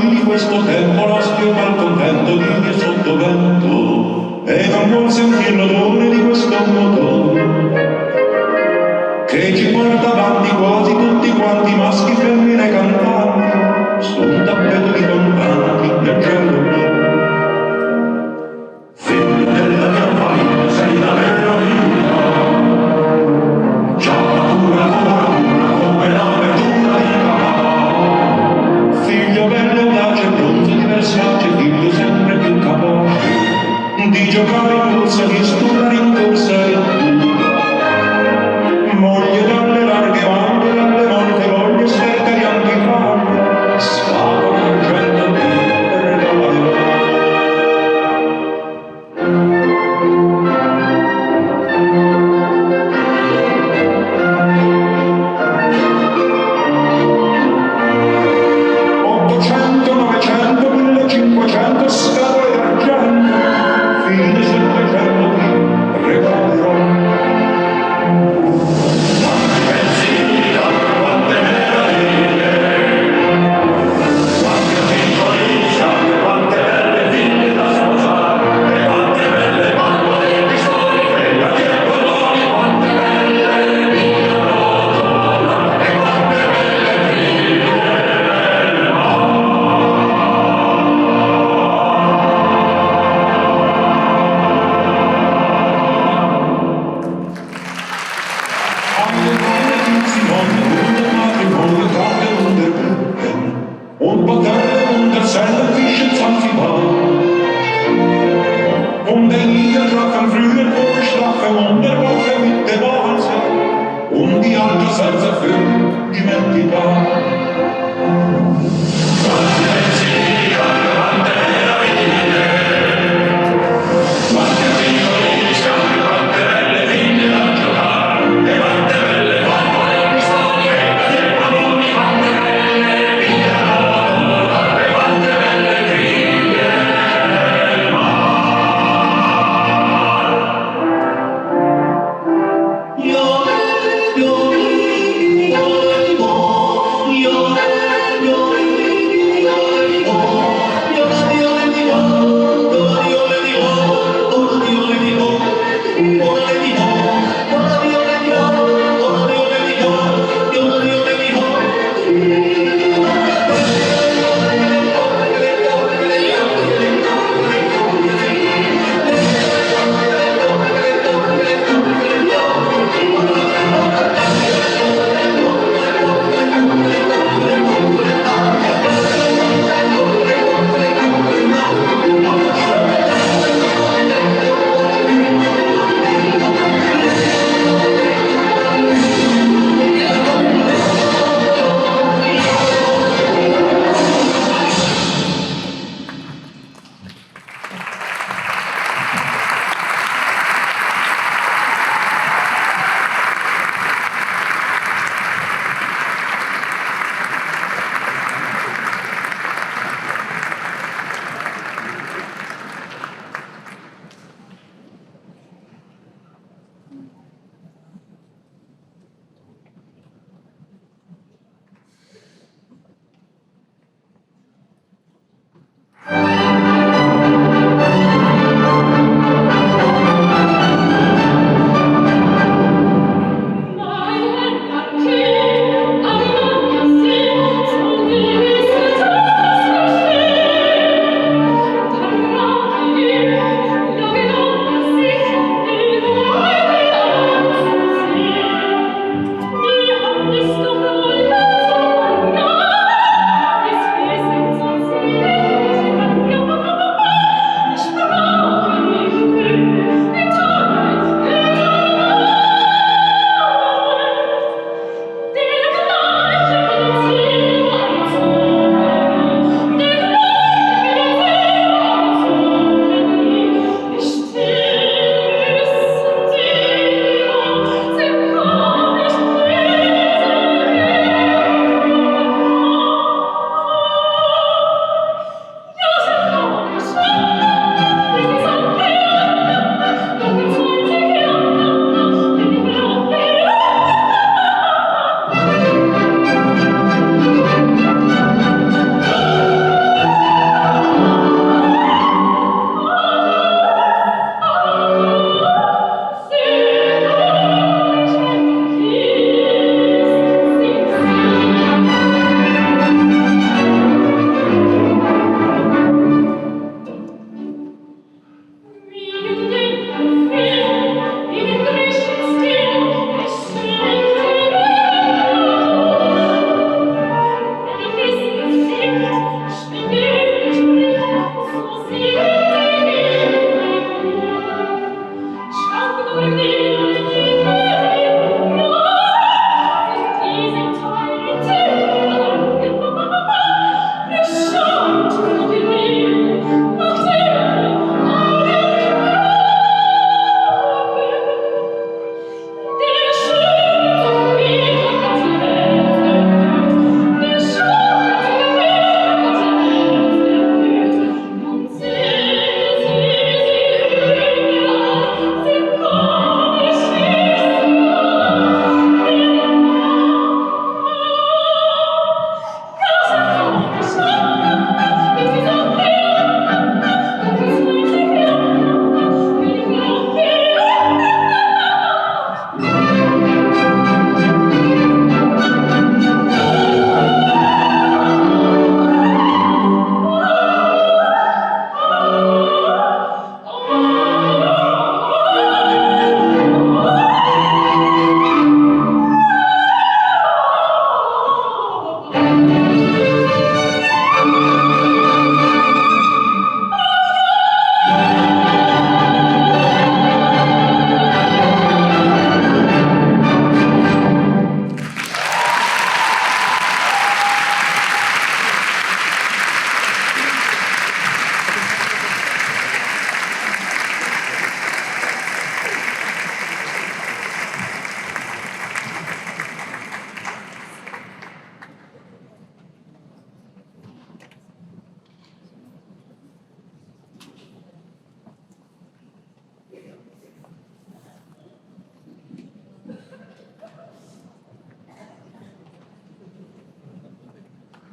io di questo tempo l'astio malcontento vive sotto vento e non vuol sentire l'odore di questo motore che ci porta avanti quasi tutti quanti, maschi, femmine, cantanti, su un tappeto di contanti nel cielo blu. Figlio della mia famiglia, sei la vera vita, già natura come la verdura di papà. Figlio bello, audace, bronzo di Versace, figlio sempre più capace di giocare in corsa, di studiare in corsa e moglie dalle larghe mani, dalle molte voglie, esperta di antifaglia, sfava l'argento per regalare. Ottocento, 900, 1500, scatole d'argento, fine 700 ti regalerò. Und Modelle und erzählen zwischen Zanzibar. Und der Niederdrachen früher vor der Strafe und der Woche mit dem Wahnsinn. Und die alten Sätze für die Mentità.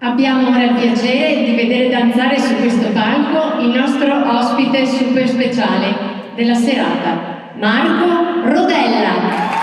Abbiamo ora il piacere di vedere danzare su questo palco il nostro ospite super speciale della serata, Marco Rodella.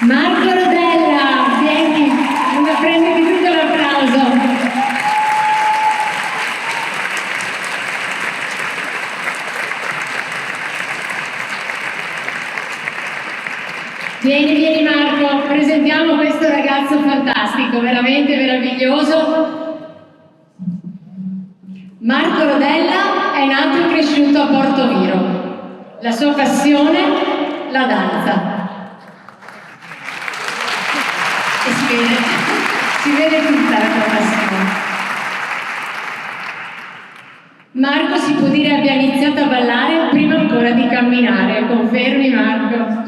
Marco Rodella, vieni, prenditi tutto l'applauso. Vieni Marco, presentiamo questo ragazzo fantastico, veramente meraviglioso. Marco Rodella è nato e cresciuto a Portoviro. La sua passione, la danza. E si vede tutta la tua passione. Marco si può dire abbia iniziato a ballare prima ancora di camminare, confermi Marco?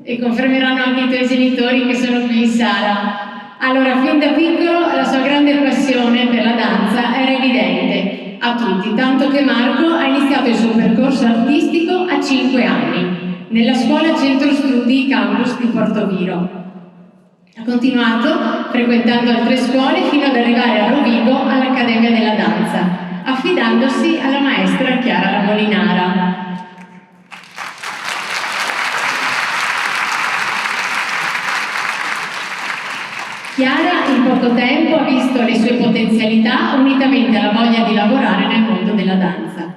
E confermeranno anche i tuoi genitori che sono qui in sala. Allora, fin da piccolo la sua grande passione per la danza era evidente a tutti, tanto che Marco ha iniziato il suo percorso artistico a 5 anni, nella scuola Centro Studi Campus di Portoviro. Ha continuato frequentando altre scuole fino ad arrivare a Rovigo all'Accademia della Danza, affidandosi alla maestra Chiara La Molinara. Chiara in poco tempo ha visto le sue potenzialità unitamente alla voglia di lavorare nel mondo della danza.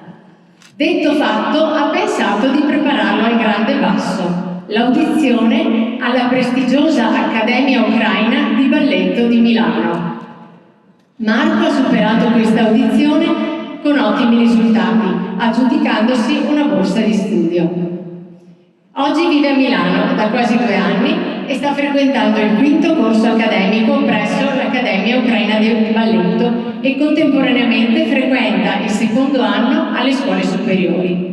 Detto fatto, ha pensato di prepararlo al grande passo, l'audizione alla prestigiosa Accademia Ucraina di Balletto di Milano. Marco ha superato questa audizione con ottimi risultati, aggiudicandosi una borsa di studio. Oggi vive a Milano da quasi 2 anni e sta frequentando il 5º corso accademico presso l'Accademia Ucraina di Balletto e contemporaneamente frequenta il 2º anno alle scuole superiori.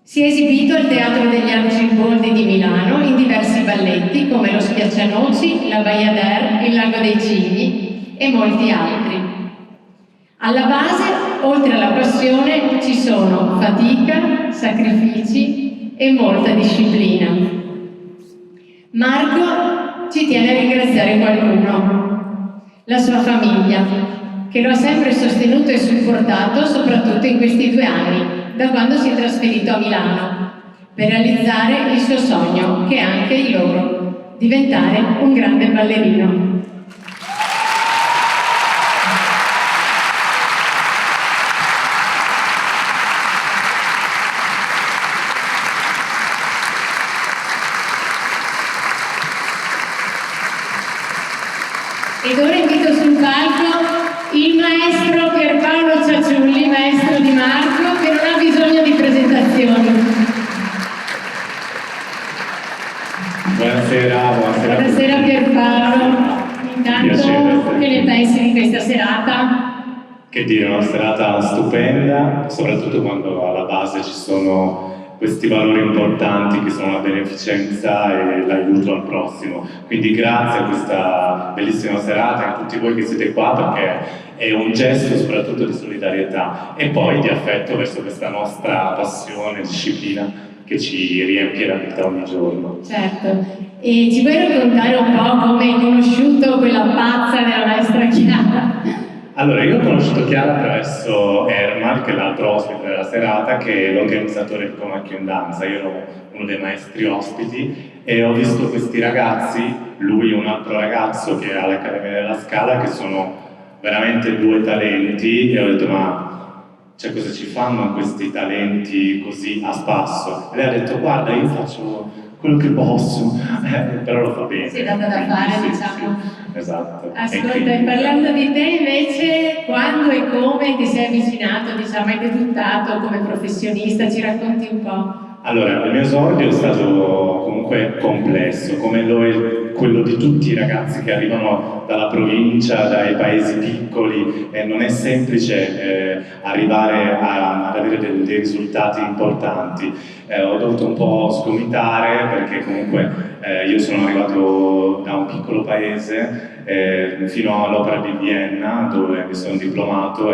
Si è esibito al Teatro degli Arciboldi di Milano in diversi balletti come lo Schiaccianoci, la Bayadère, il Lago dei Cigni e molti altri. Alla base, oltre alla passione, ci sono fatica, sacrifici e molta disciplina. Marco ci tiene a ringraziare qualcuno, la sua famiglia, che lo ha sempre sostenuto e supportato, soprattutto in questi 2 anni, da quando si è trasferito a Milano, per realizzare il suo sogno, che è anche il loro, diventare un grande ballerino. Ed ora invito sul palco il maestro Pierpaolo Ciaciulli, maestro di Marco, che non ha bisogno di presentazioni. Buonasera. Buonasera Pierpaolo. Intanto, Piacere. che ne pensi di questa serata? Che dire, una serata stupenda, soprattutto quando alla base ci sono questi valori importanti che sono la beneficenza e l'aiuto al prossimo. Quindi grazie a questa bellissima serata e a tutti voi che siete qua, perché è un gesto soprattutto di solidarietà e poi di affetto verso questa nostra passione, disciplina che ci riempie la vita ogni giorno. Certo. E ci puoi raccontare un po' come hai conosciuto quella pazza della maestra Chiara? Allora, io ho conosciuto Chiara attraverso Ermal, che è l'altro ospite della serata, che è l'organizzatore di Comacchio in Danza. Io ero uno dei maestri ospiti e ho visto questi ragazzi, lui e un altro ragazzo che è all'Accademia della Scala, che sono veramente due talenti, e ho detto ma cioè, cosa ci fanno questi talenti così a spasso? E lei ha detto guarda, io faccio quello che posso, però lo fa bene. Si è data da fare, sì, diciamo. Sì, esatto. Ascolta, e parlando di te invece, quando e come ti sei avvicinato, diciamo, hai debuttato come professionista, ci racconti un po'? Allora, il mio esordio è stato comunque complesso, come lo è quello di tutti i ragazzi che arrivano dalla provincia, dai paesi piccoli, e non è semplice arrivare ad avere dei risultati importanti. Ho dovuto un po' sgomitare perché comunque io sono arrivato da un piccolo paese fino all'Opera di Vienna, dove mi sono diplomato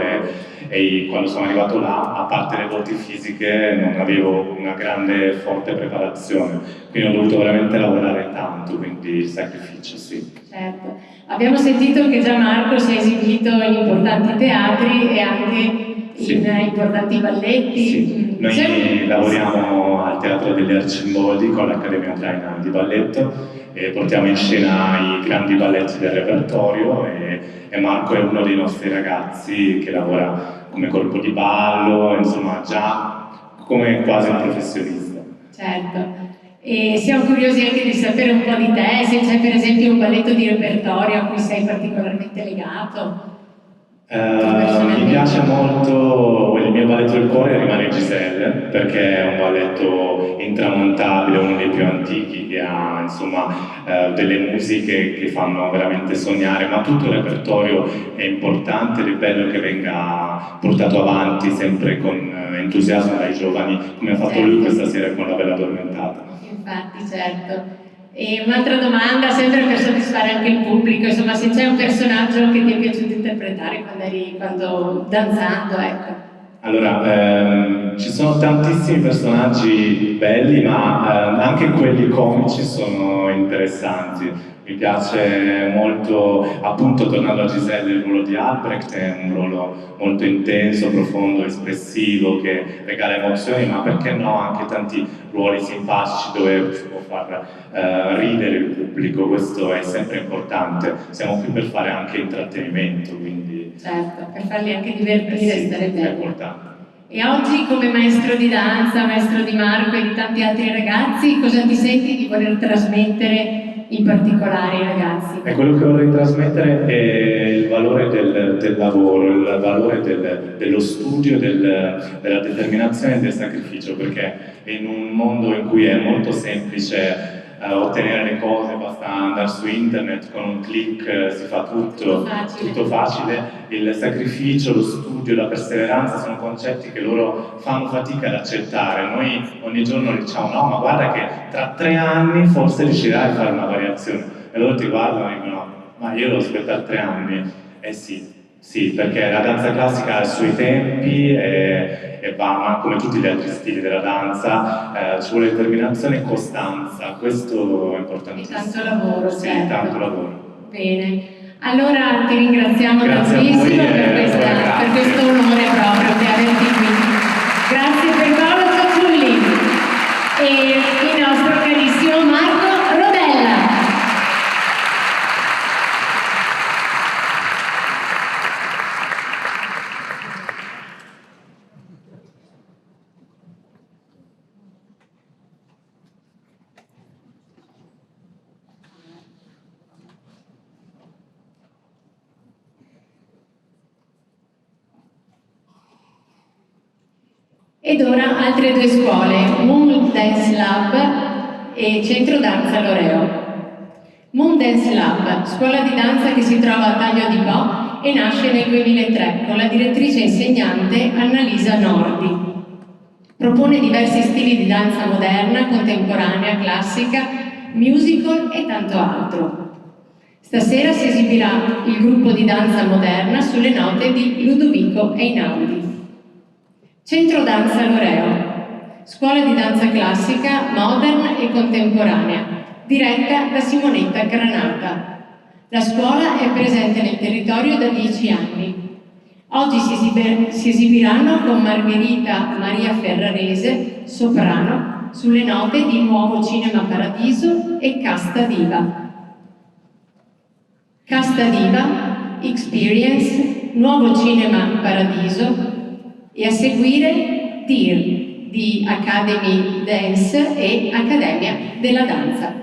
e quando sono arrivato là, a parte le doti fisiche, non avevo una grande forte preparazione, quindi ho dovuto veramente lavorare tanto, quindi il sacrificio, sì. Certo. Abbiamo sentito che già Marco si è esibito in importanti teatri e anche in importanti balletti. Sì. Noi lavoriamo al Teatro degli Arcimboldi con l'Accademia Traina di Balletto e portiamo in scena i grandi balletti del repertorio e Marco è uno dei nostri ragazzi che lavora come corpo di ballo, insomma già come quasi un professionista. Certo. E siamo curiosi anche di sapere un po' di te, se c'è per esempio un balletto di repertorio a cui sei particolarmente legato. Mi piace molto, il mio balletto del cuore rimane Giselle, perché è un balletto intramontabile, uno dei più antichi, che ha insomma delle musiche che fanno veramente sognare, ma tutto il repertorio è importante ed è bello che venga portato avanti sempre con entusiasmo dai giovani, come ha fatto lui questa sera con La Bella Addormentata. Infatti, certo. E un'altra domanda, sempre per soddisfare anche il pubblico, insomma, se c'è un personaggio che ti è piaciuto interpretare quando danzando, ecco. Allora, ci sono tantissimi personaggi belli, ma anche quelli comici sono interessanti. Mi piace molto, appunto, tornando a Giselle, il ruolo di Albrecht è un ruolo molto intenso, profondo, espressivo, che regala emozioni, ma perché no, anche tanti ruoli simpatici dove si può far ridere il pubblico, questo è sempre importante. Siamo qui per fare anche intrattenimento, quindi... Certo, per farli anche divertire e stare bene. È importante. E oggi, come maestro di danza, maestro di Marco e di tanti altri ragazzi, cosa ti senti di voler trasmettere in particolare ai ragazzi? E quello che vorrei trasmettere è il valore del lavoro, il valore dello studio, della determinazione e del sacrificio, perché in un mondo in cui è molto semplice ottenere le cose, basta andare su internet, con un click si fa tutto facile. Il sacrificio, lo studio, la perseveranza sono concetti che loro fanno fatica ad accettare. Noi ogni giorno diciamo no, ma guarda che tra 3 anni forse riuscirai a fare una variazione, e loro ti guardano e dicono ma io devo aspettare 3 anni. Sì, perché la danza classica ha i suoi tempi e va, ma come tutti gli altri stili della danza ci vuole determinazione e costanza, questo è importantissimo. E tanto lavoro, sì, certo. Tanto lavoro. Bene, allora ti ringraziamo Grazie tantissimo a voi, per questo onore proprio di averti qui. Grazie per Paolo Ciaciulli e il nostro carissimo Marco Rodella. Ed ora altre 2 scuole, Moon Dance Lab e Centro Danza Loreo. Moon Dance Lab, scuola di danza che si trova a Taglio di Po, e nasce nel 2003 con la direttrice insegnante Annalisa Nordi. Propone diversi stili di danza moderna, contemporanea, classica, musical e tanto altro. Stasera si esibirà il gruppo di danza moderna sulle note di Ludovico Einaudi. Centro Danza Loreo, scuola di danza classica, moderna e contemporanea, diretta da Simonetta Granata. La scuola è presente nel territorio da 10 anni. Oggi si esibiranno con Margherita Maria Ferrarese, soprano, sulle note di Nuovo Cinema Paradiso e Casta Diva. Casta Diva, Experience, Nuovo Cinema Paradiso e a seguire DIR di Academy Dance e Accademia della Danza.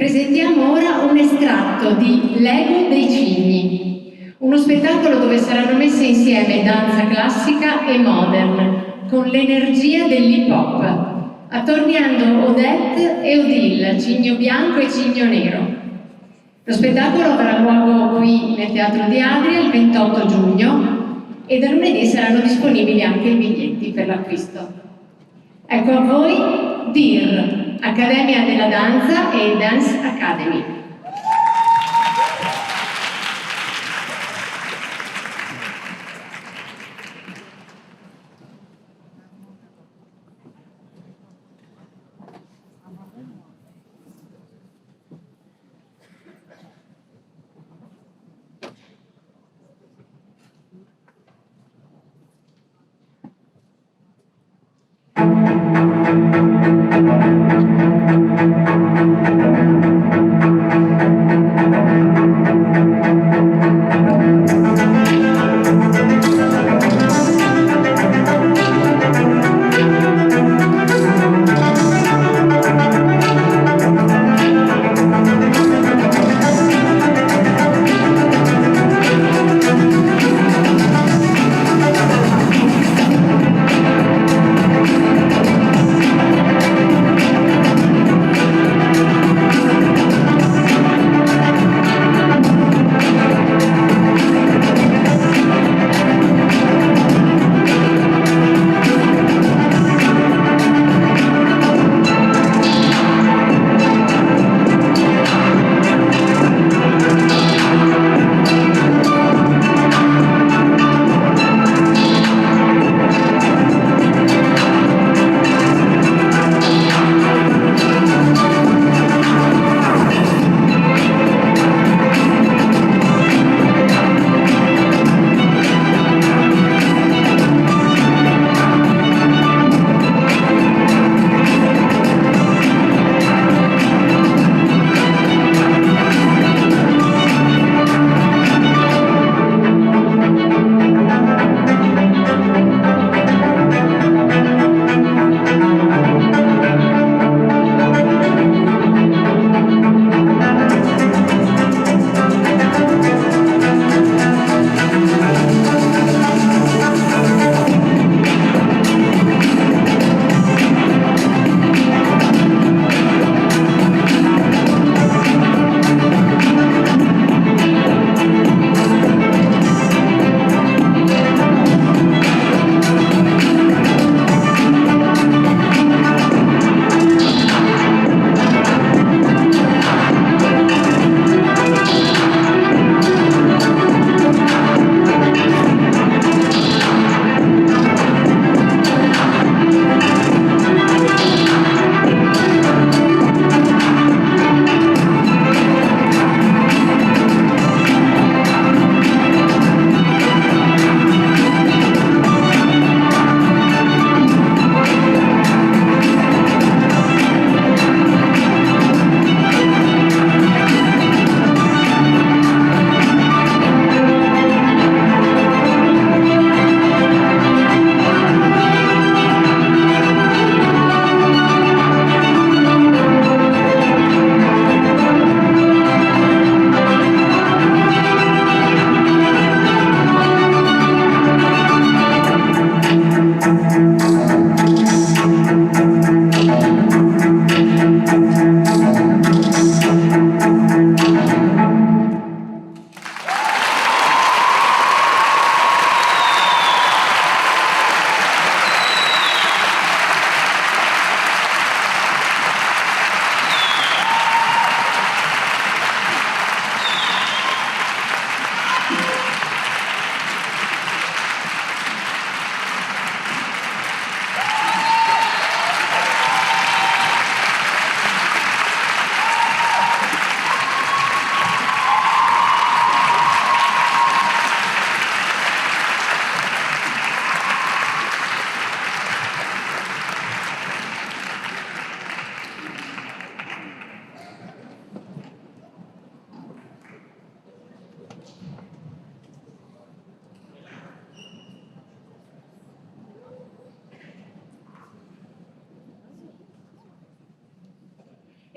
Presentiamo ora un estratto di Lego dei Cigni, uno spettacolo dove saranno messe insieme danza classica e modern, con l'energia dell'hip hop, attorniando Odette e Odile, Cigno Bianco e Cigno Nero. Lo spettacolo avrà luogo qui nel Teatro di Adria il 28 giugno e da lunedì saranno disponibili anche i biglietti per l'acquisto. Ecco a voi DIR, Accademia della Danza e Dance Academy.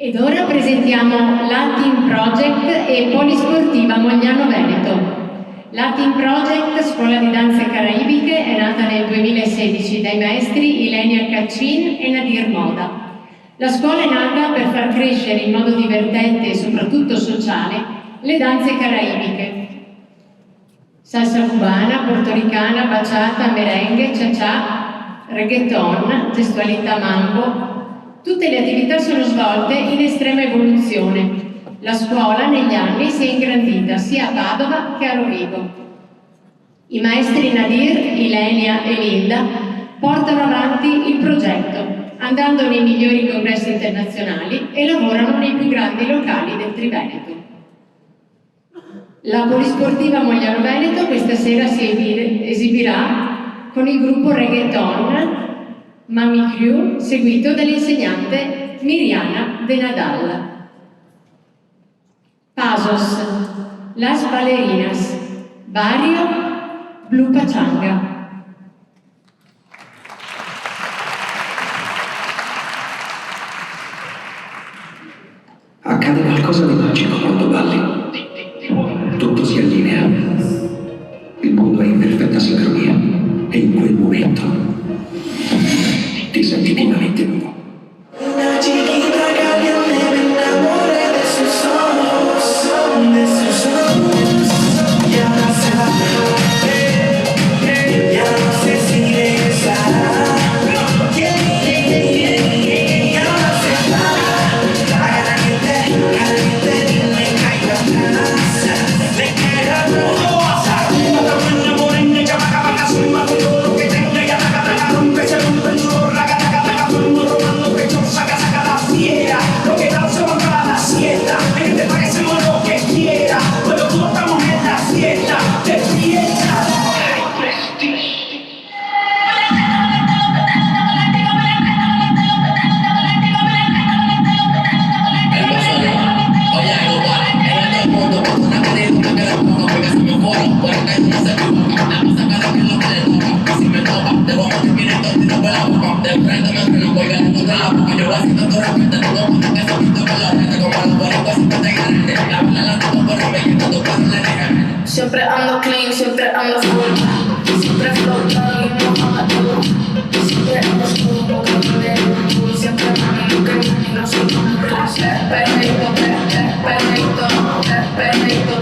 Ed ora presentiamo Latin Project e Polisportiva Mogliano Veneto. Latin Project, scuola di danze caraibiche, è nata nel 2016 dai maestri Ilenia Caccin e Nadir Moda. La scuola è nata per far crescere in modo divertente e soprattutto sociale le danze caraibiche. Salsa cubana, portoricana, bachata, merengue, cha-cha, reggaeton, gestualità mambo. Tutte le attività sono svolte in estrema evoluzione. La scuola negli anni si è ingrandita sia a Padova che a Rovigo. I maestri Nadir, Ilenia e Linda portano avanti il progetto, andando nei migliori congressi internazionali e lavorano nei più grandi locali del Triveneto. La Polisportiva Mogliano Veneto questa sera si esibirà con il gruppo reggaeton Mami Crew, seguito dall'insegnante Miriana De Nadal. Pasos, Las Ballerinas, Barrio, Blue Pachanga. Accade qualcosa di magico quando balli. Tutto si allinea. Il mondo è in perfetta sincronia. E in quel momento ti senti pienamente nuovo. Una chiquita caliente me enamoré de sus ojos, de sus ojos. Ya no se va, ya no sé si regresará. Ya no se va, caliente, caliente, le caiga atrás, le caiga rosa. Otra buena morena, chamaca, vaca, soy más de todo lo que tengo. Ya taca, rompe, se rompe el nudo, raga, taca, todo el mundo robando pecho, saca la fiera. Lo que tal se va para la siesta, en te parecemos lo que quiera, pero todos estamos en la fiesta, despierta. Siempre ando clean, siempre ando full, siempre flotando y mojado. Siempre ando oscuro, siempre mami, que no soy perfecto, perfecto, perfecto,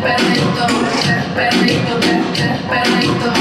perfecto, perfecto, perfecto.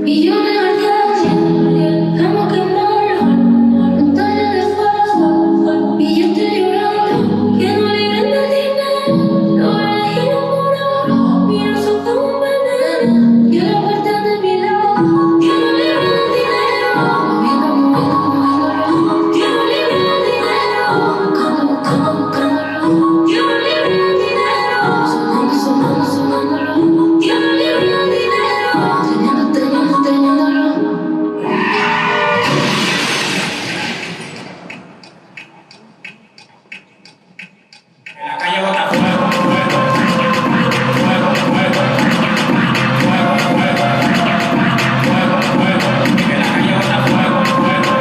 Millones de días, amo quemarlo, montaña de fuego, y yo estoy llorando, que no libren del dinero, lo elegí enamorado, mi oso como un veneno, y la puerta de mi lado, que no libren del dinero, moviéndolo, que no libren del dinero, buscándolo, que no libren del dinero, sonándolo, que no libren del dinero, teniéndolo. La calle bota fuego, fuego, fuego, fuego, fuego, fuego, fuego, fuego, que la calle bota fuego, fuego,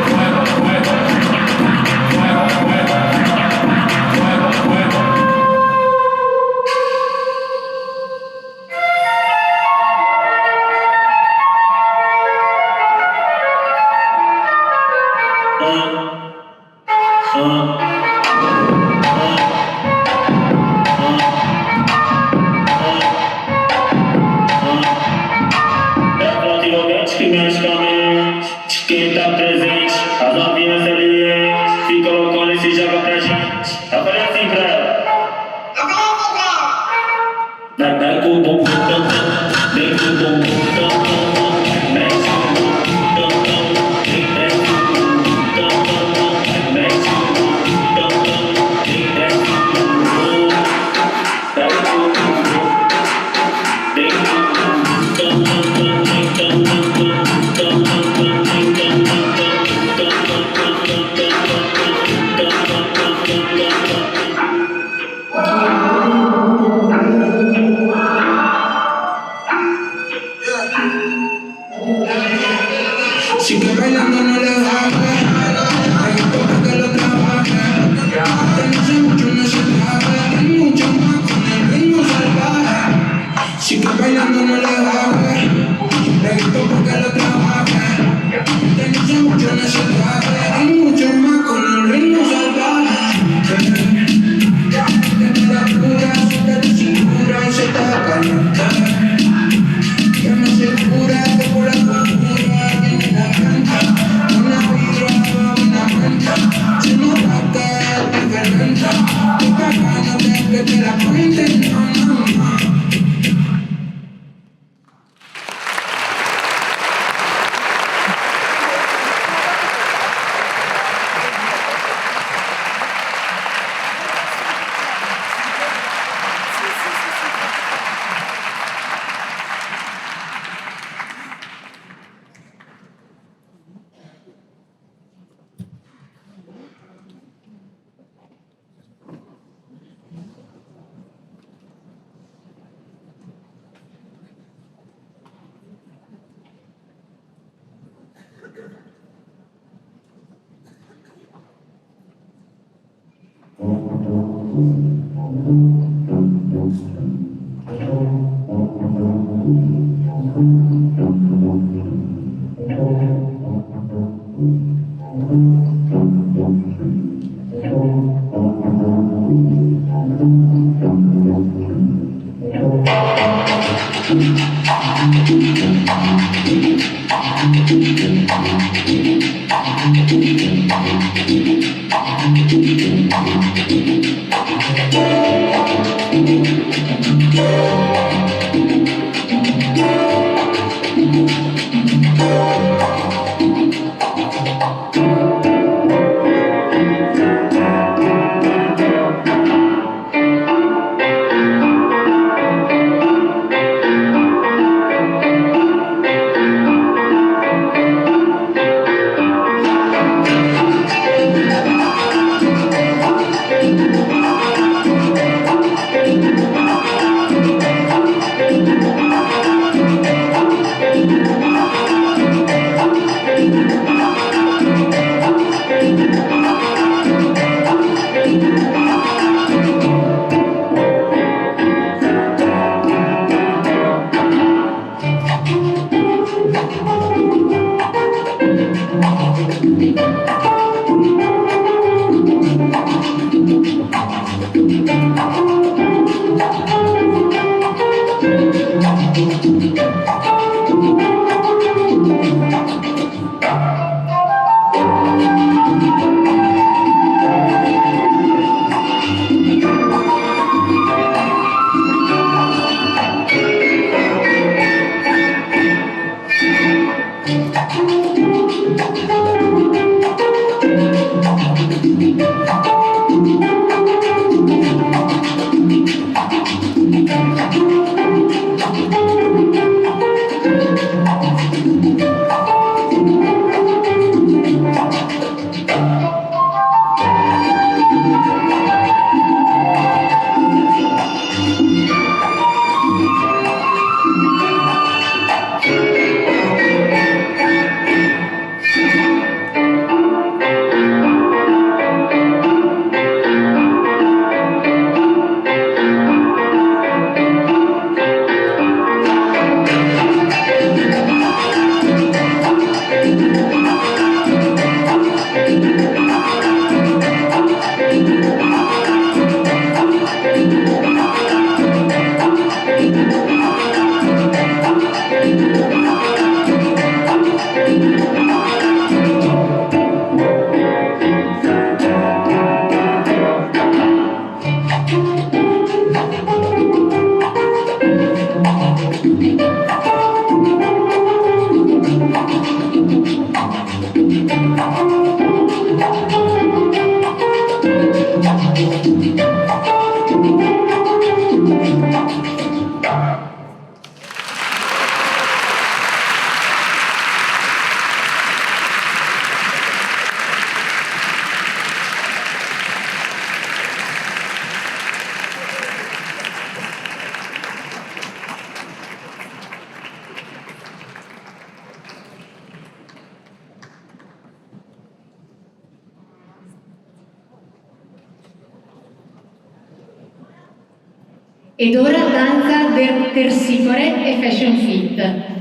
fuego, fuego, fuego, fuego, fuego, fuego. Que mexe com a mente, quem tá presente, as novinhas salientes, fica loucona e se joga pra gente. Eu falei assim pra ela. Vai com o bumbum, vem com o bumbum, mexe com o bumbum, mexe com o bumbum, mexe com o bumbum, mexe com o bumbum, vai com o bumbum, vem com o bumbum. Sigue bailando, no le bajes. Hay un toque que lo trabaje. Hace mucho no se trabe. Hay mucho más con el ritmo salvaje. Sigue bailando, no le bajes. Hay un toque que lo trabaje. Hace mucho no se trabe. Hay mucho más con el ritmo salvaje. Temperatura, suelta tu cintura y se te calienta. Que me asegura que por la cultura viene la cancha. Una vibra, una mancha. Se nota que es diferente. Tú cagándote que te la cuenten, no, no, no. Ed ora danza tersicore e fashion fit.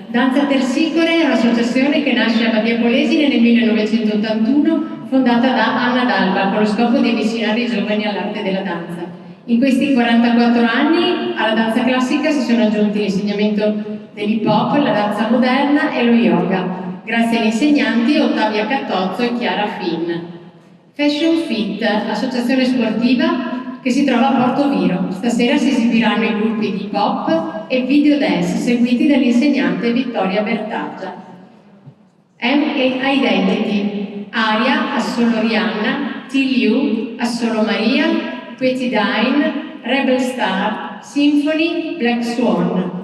Danza tersicore è un'associazione che nasce a Badia Polesine nel 1981, fondata da Anna D'Alba con lo scopo di avvicinare i giovani all'arte della danza. In questi 44 anni alla danza classica si sono aggiunti l'insegnamento dell'hip hop, la danza moderna e lo yoga, grazie agli insegnanti Ottavia Cattozzo e Chiara Finn. Fashion Fit, associazione sportiva che si trova a Porto Viro. Stasera si esibiranno i gruppi di hip hop e video dance seguiti dall'insegnante Vittoria Bertaggia. Identity, Aria, Assolo Rihanna, T.Liu, Assolo Maria, Quetidine, Rebel Star, Symphony, Black Swan.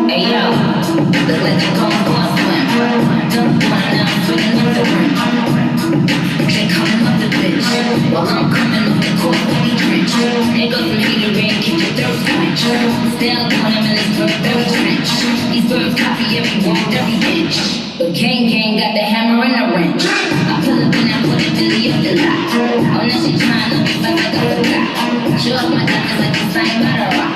Hey yo, look like I'm going for a swim. Don't wanna now swinging up the rim. They coming up the bitch, while I'm coming up the court with the trench. There goes some heater rain, keep your throat quench. Still doing them in this third trench. These birds copy every word, every inch. But gang got the hammer and the wrench. I pull up and I put it Dilly up the lot. Oh, now she tryna be fast like I forgot. Show off my diamonds like it's signed by the rock.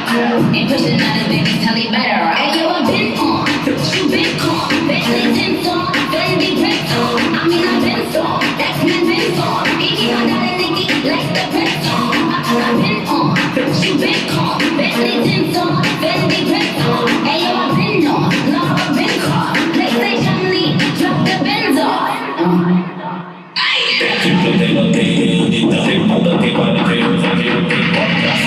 Ain't pushing out his baby, tell he better rock. Hey yo, I've been on, you been con. Bentley tints on, Fendi prints on. I mean I've been on, that's my been on. Iggy on that and Nicky like the prints on. I've been on, you been con. Bentley tints on, Fendi prints on. Hey yo, I've been on, Laura been caught. PlayStation Lee, drop the Benz off. Tipo de lo que unita, el mundo que vale que usa que podcast.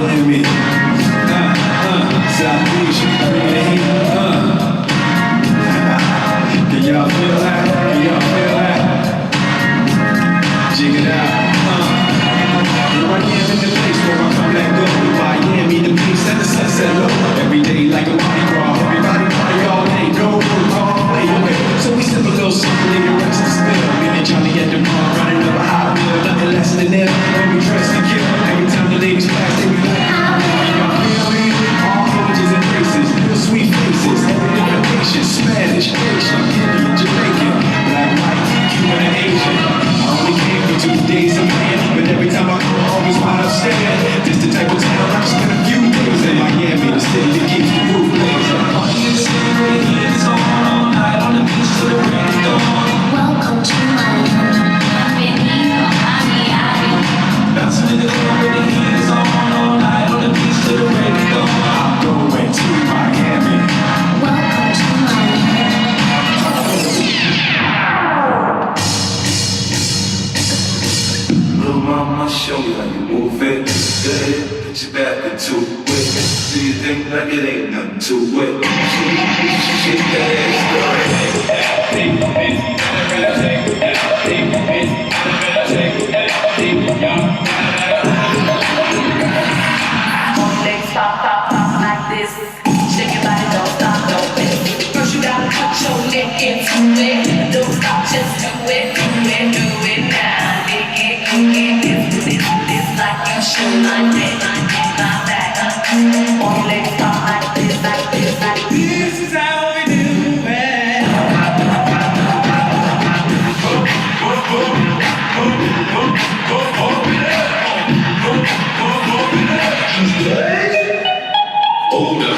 Miami. South Beach, bringing the heat. Can y'all feel that? Can y'all feel that? Jig it out. Miami, the place where I come let go. Miami, the place at the sunset low. Every day like a Mardi Gras. Everybody party all day. No call, play away. So we sip a little something in the rest of the spill. Me and Johnny at the bar running up a hot wheel. Nothing less than them. When we dress and kill. Every time the ladies pass, they be like, y'all feel me? All ages and races. Real sweet faces. Every different nation. Spanish, Haitian, Indian, Jamaican, black, white, Cuban, and Asian. I only came for 2 days of man, but every time I go, I always wind up staying. This the type of town I spent a few days in. Miami, the city that keeps the roof blazing. Welcome to Miami. Bienvenido a Miami. Bouncing in the club with the heat is on all night on the beach to the radio. I'm going to Miami. Welcome to Miami. Little mama, show me how you move it. Go ahead, put your back into it. Do you think like it ain't nothing to it? Shake that ass, Stop, stop, stop like this. Shake your body, don't stop, don't miss. First you gotta put your neck into it. Don't stop, just do it now. Dig it, do this like you should. My neck, my back. One leg stop like this, like this, like this. This is how we do it. Hold up.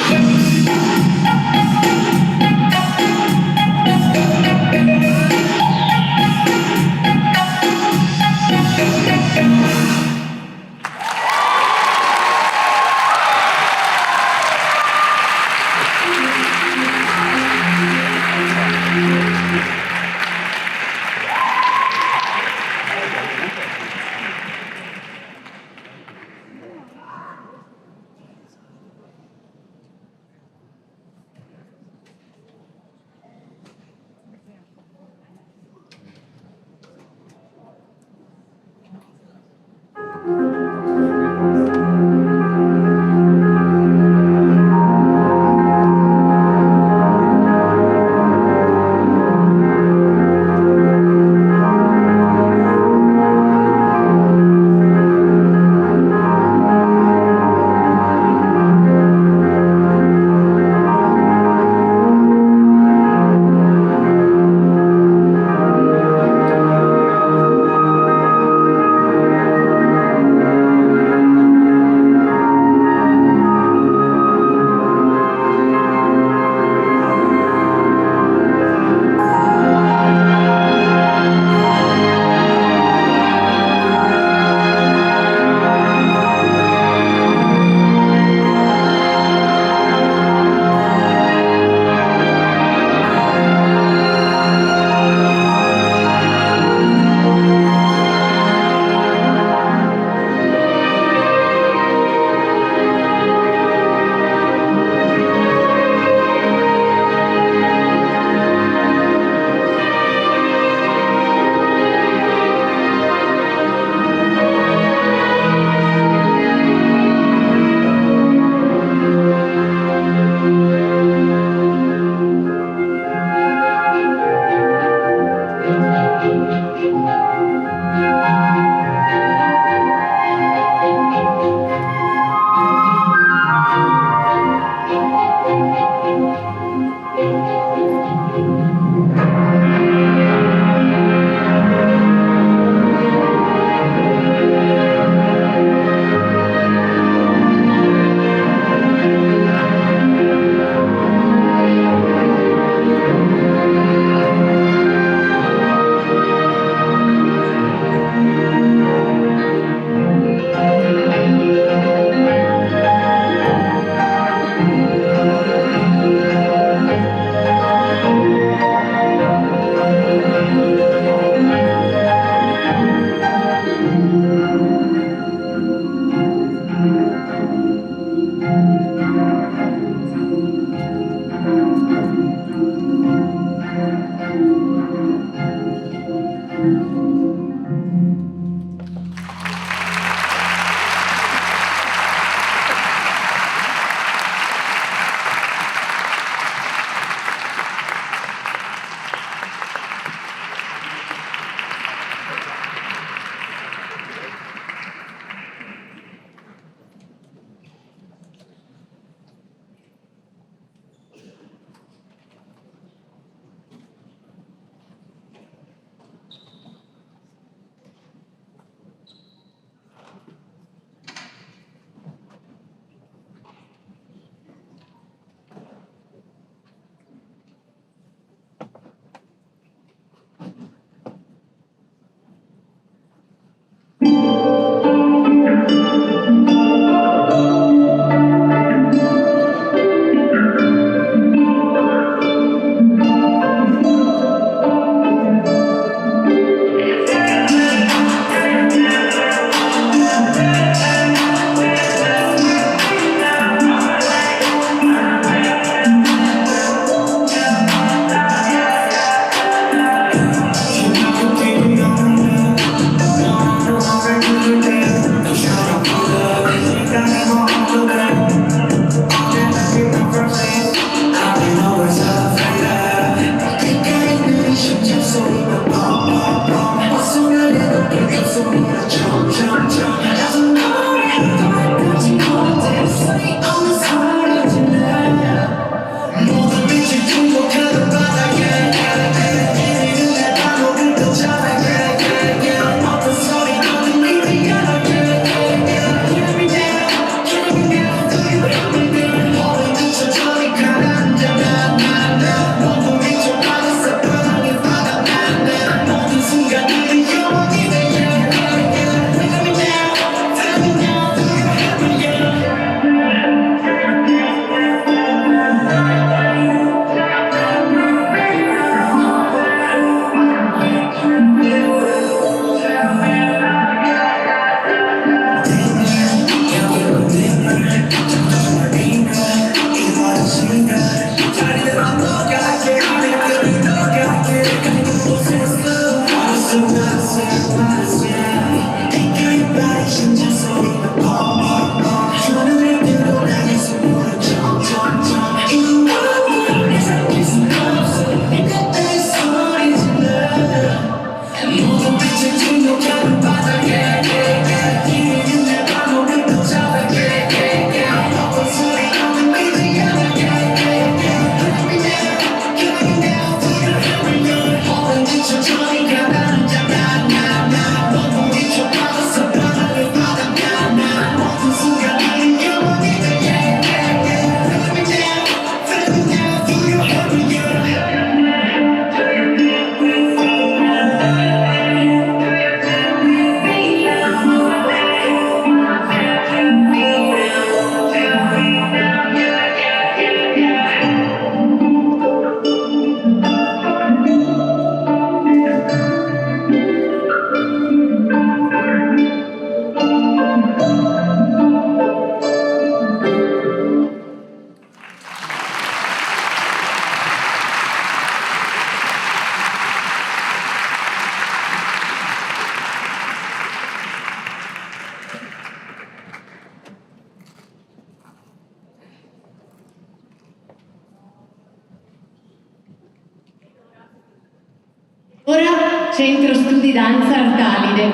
Ora Centro Studi Danza Artalide.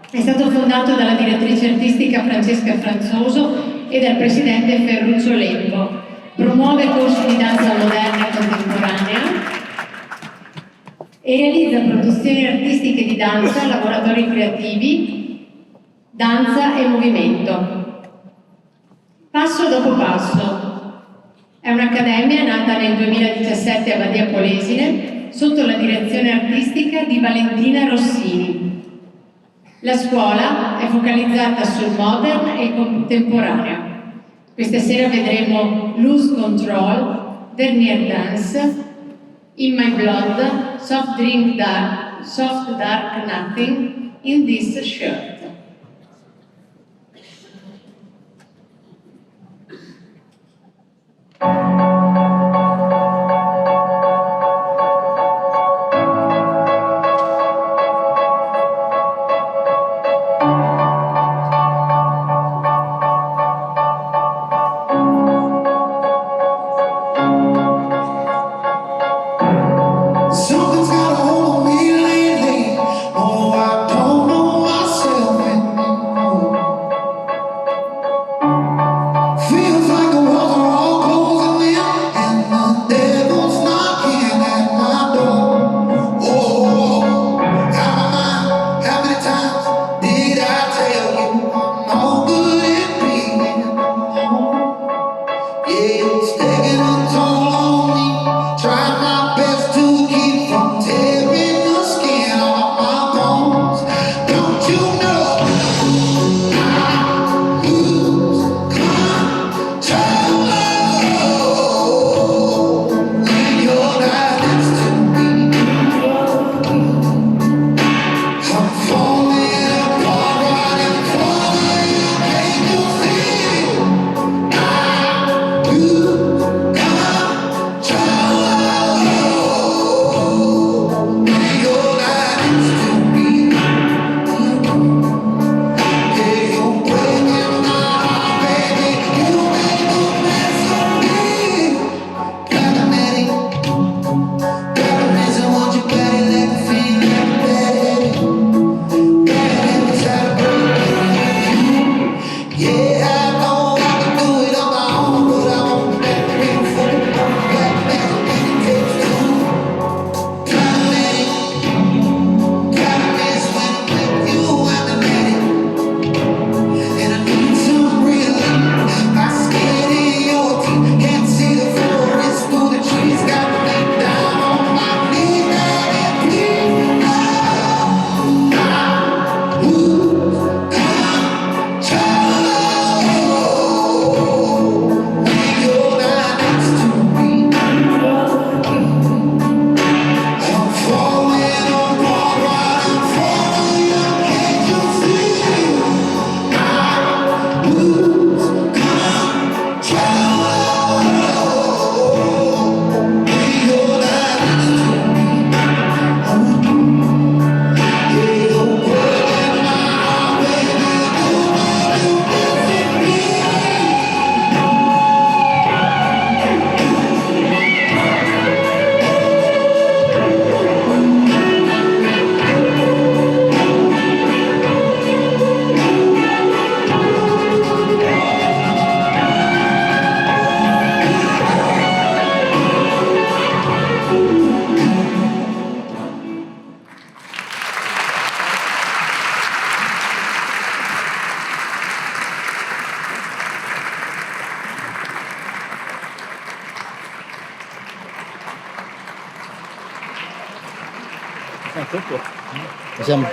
È stato fondato dalla direttrice artistica Francesca Franzoso e dal presidente Ferruccio Lempo. Promuove corsi di danza moderna e contemporanea e realizza produzioni artistiche di danza, laboratori creativi, danza e movimento. Passo dopo passo. È un'accademia nata nel 2017 a Badia Polesine sotto la direzione artistica di Valentina Rossini. La scuola è focalizzata sul modern e il contemporaneo. Questa sera vedremo Lose Control, Vernier Dance, In My Blood, Soft Dark Nothing, In This Shirt. Possiamo.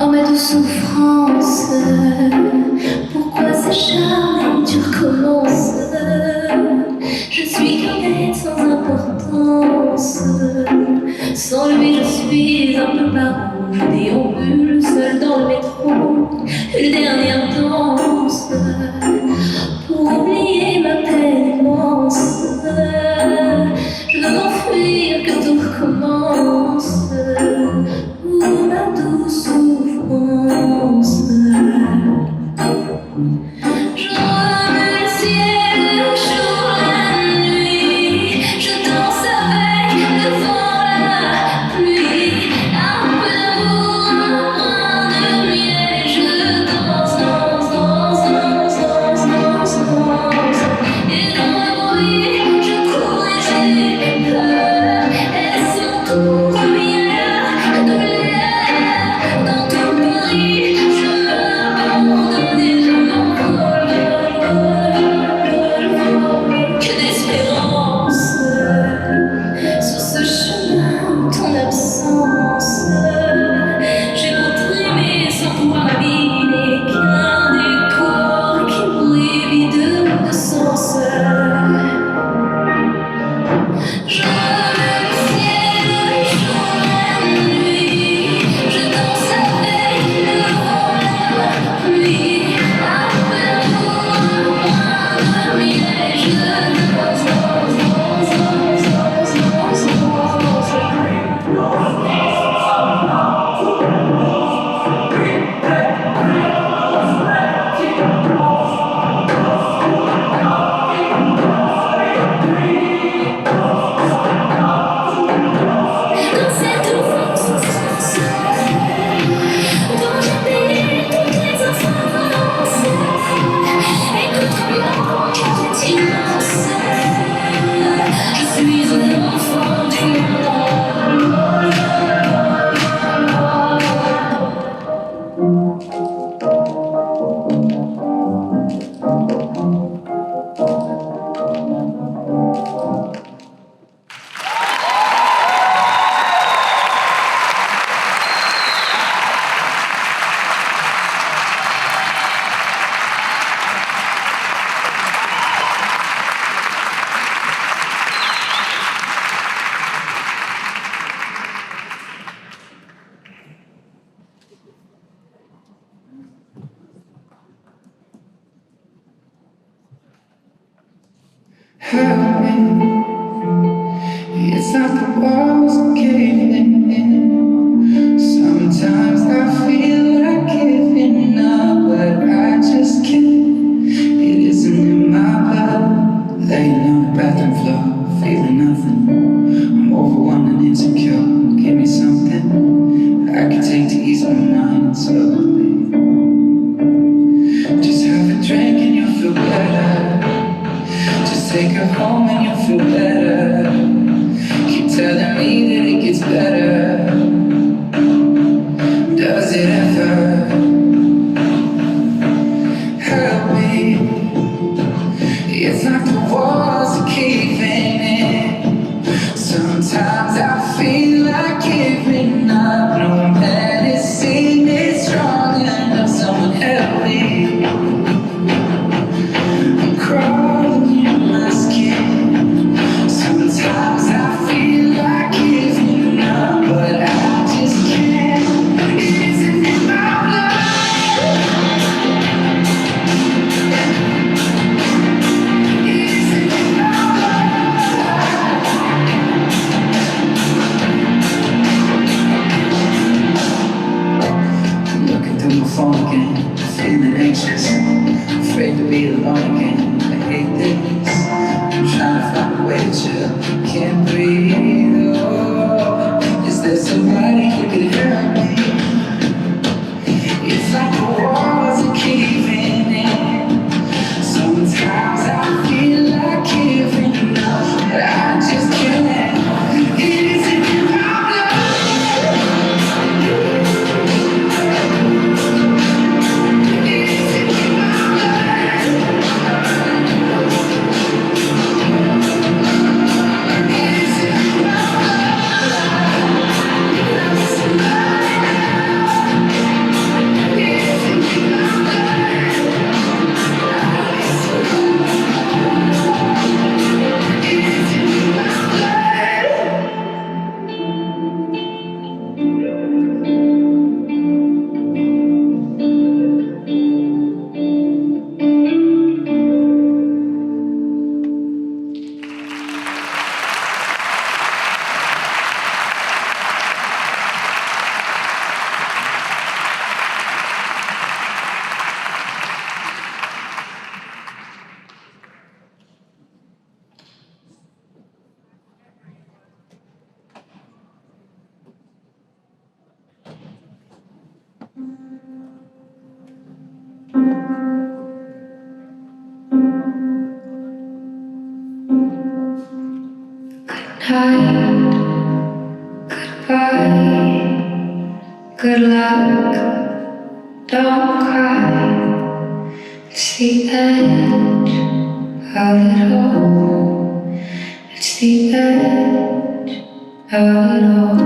Oh ma douce souffrance, pourquoi s'acharner, tu recommences. Je suis qu'un être sans importance. Sans lui je suis un peu paro. Je déambule seul dans le métro. Une dernière danse pour oublier ma peine immense. Je veux m'enfuir que tout recommence. Oh ma douce souffrance. Je remue le ciel, le jour, la nuit. Je danse avec le vent, la pluie. Un peu d'amour, un brin de miel. Et je danse, danse, danse, danse, danse, danse, danse. Et dans le bruit, je cours et j'ai peur. Est-ce mon tour ou bien de l'air? Dans tout Paris, je m'abandonne et je m'envole. Que d'espérance sur ce chemin, ton absence. J'ai beau trimer sans pouvoir m'habiller, qu'un décor qui brille vide de sens. Je remue le ciel, le jour, la nuit. Je danse avec le vent, la pluie. Un peu d'amour, un brin de miel. Et je danse, danse, danse, danse, danse, danse, dans cette danse sans sens, dont j'ai payé toutes les offenses. Écoute-moi, car est immense. Je suis un enfant du monde. Help me. It's like the walls are caving in. Sometimes I feel like giving up, but I just can't. It isn't in my blood. Laying on the bathroom floor, feeling nothing. I'm overwhelmed and insecure. Give me something I can take to ease my mind slowly. Just have a drink and you'll feel better. Just take her home and you'll feel better. Keep telling me that it gets better. Does it ever? Help me. It's like the walls are caving in. Sometimes I feel like giving up. No medicine is strong hide. Goodbye, good luck, don't cry. It's the end of it all. It's the end of it all.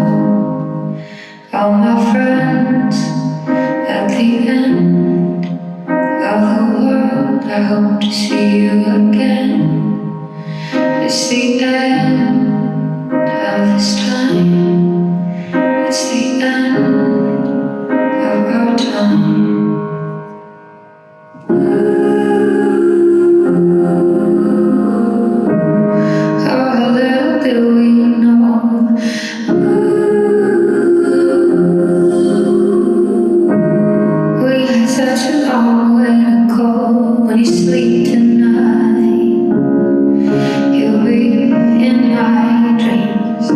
All my friends at the end of the world, I hope to see you again. It's the end of this time. It's the end of our time. Oh, little do we know. We had such a long way to go. When you sleep tonight, you'll be in my dreams.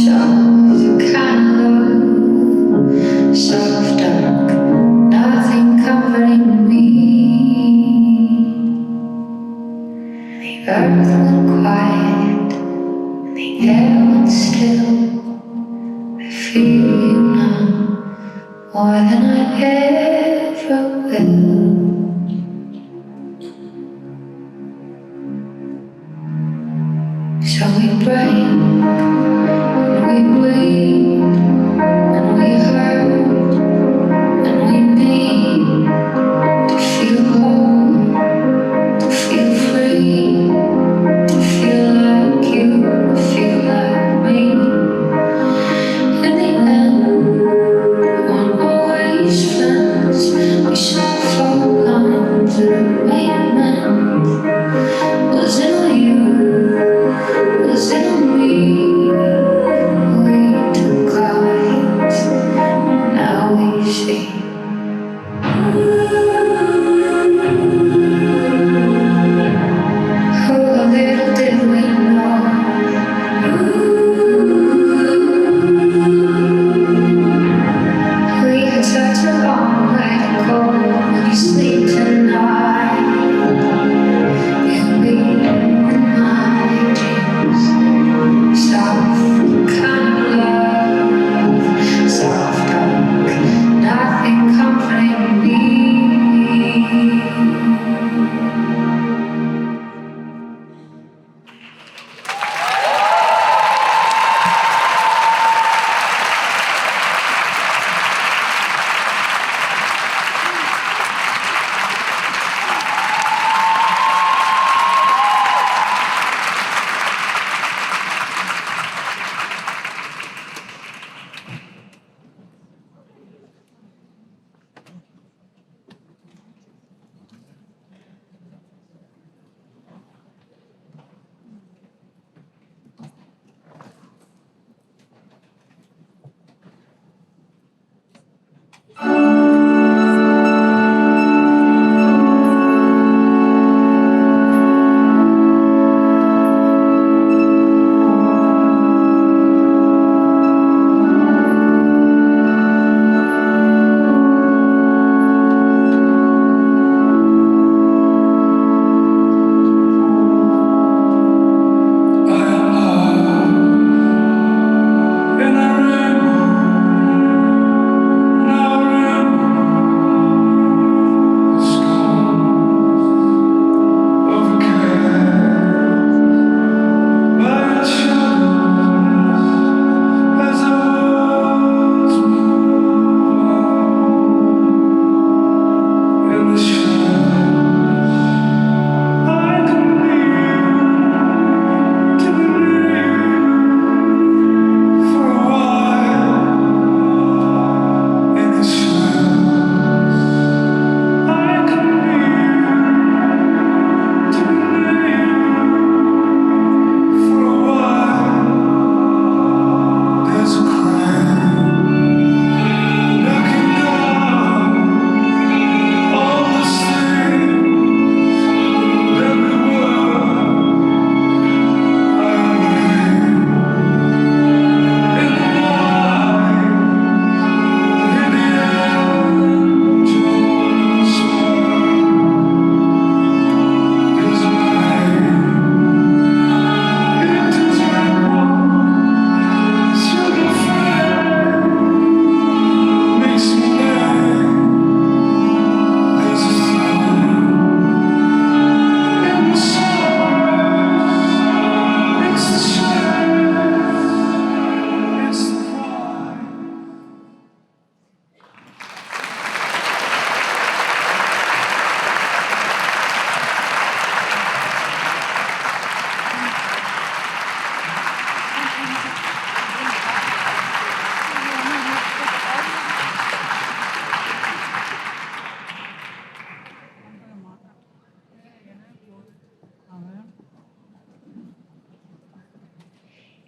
Soft kind of love, soft dark, nothing comforting me. The earth went quiet, and the air went still. I feel you now more than I ever will. So we break, and we bleed, and we hurt, and we need to feel whole, to feel free, to feel like you, to feel like me. In the end, one always friends, we so far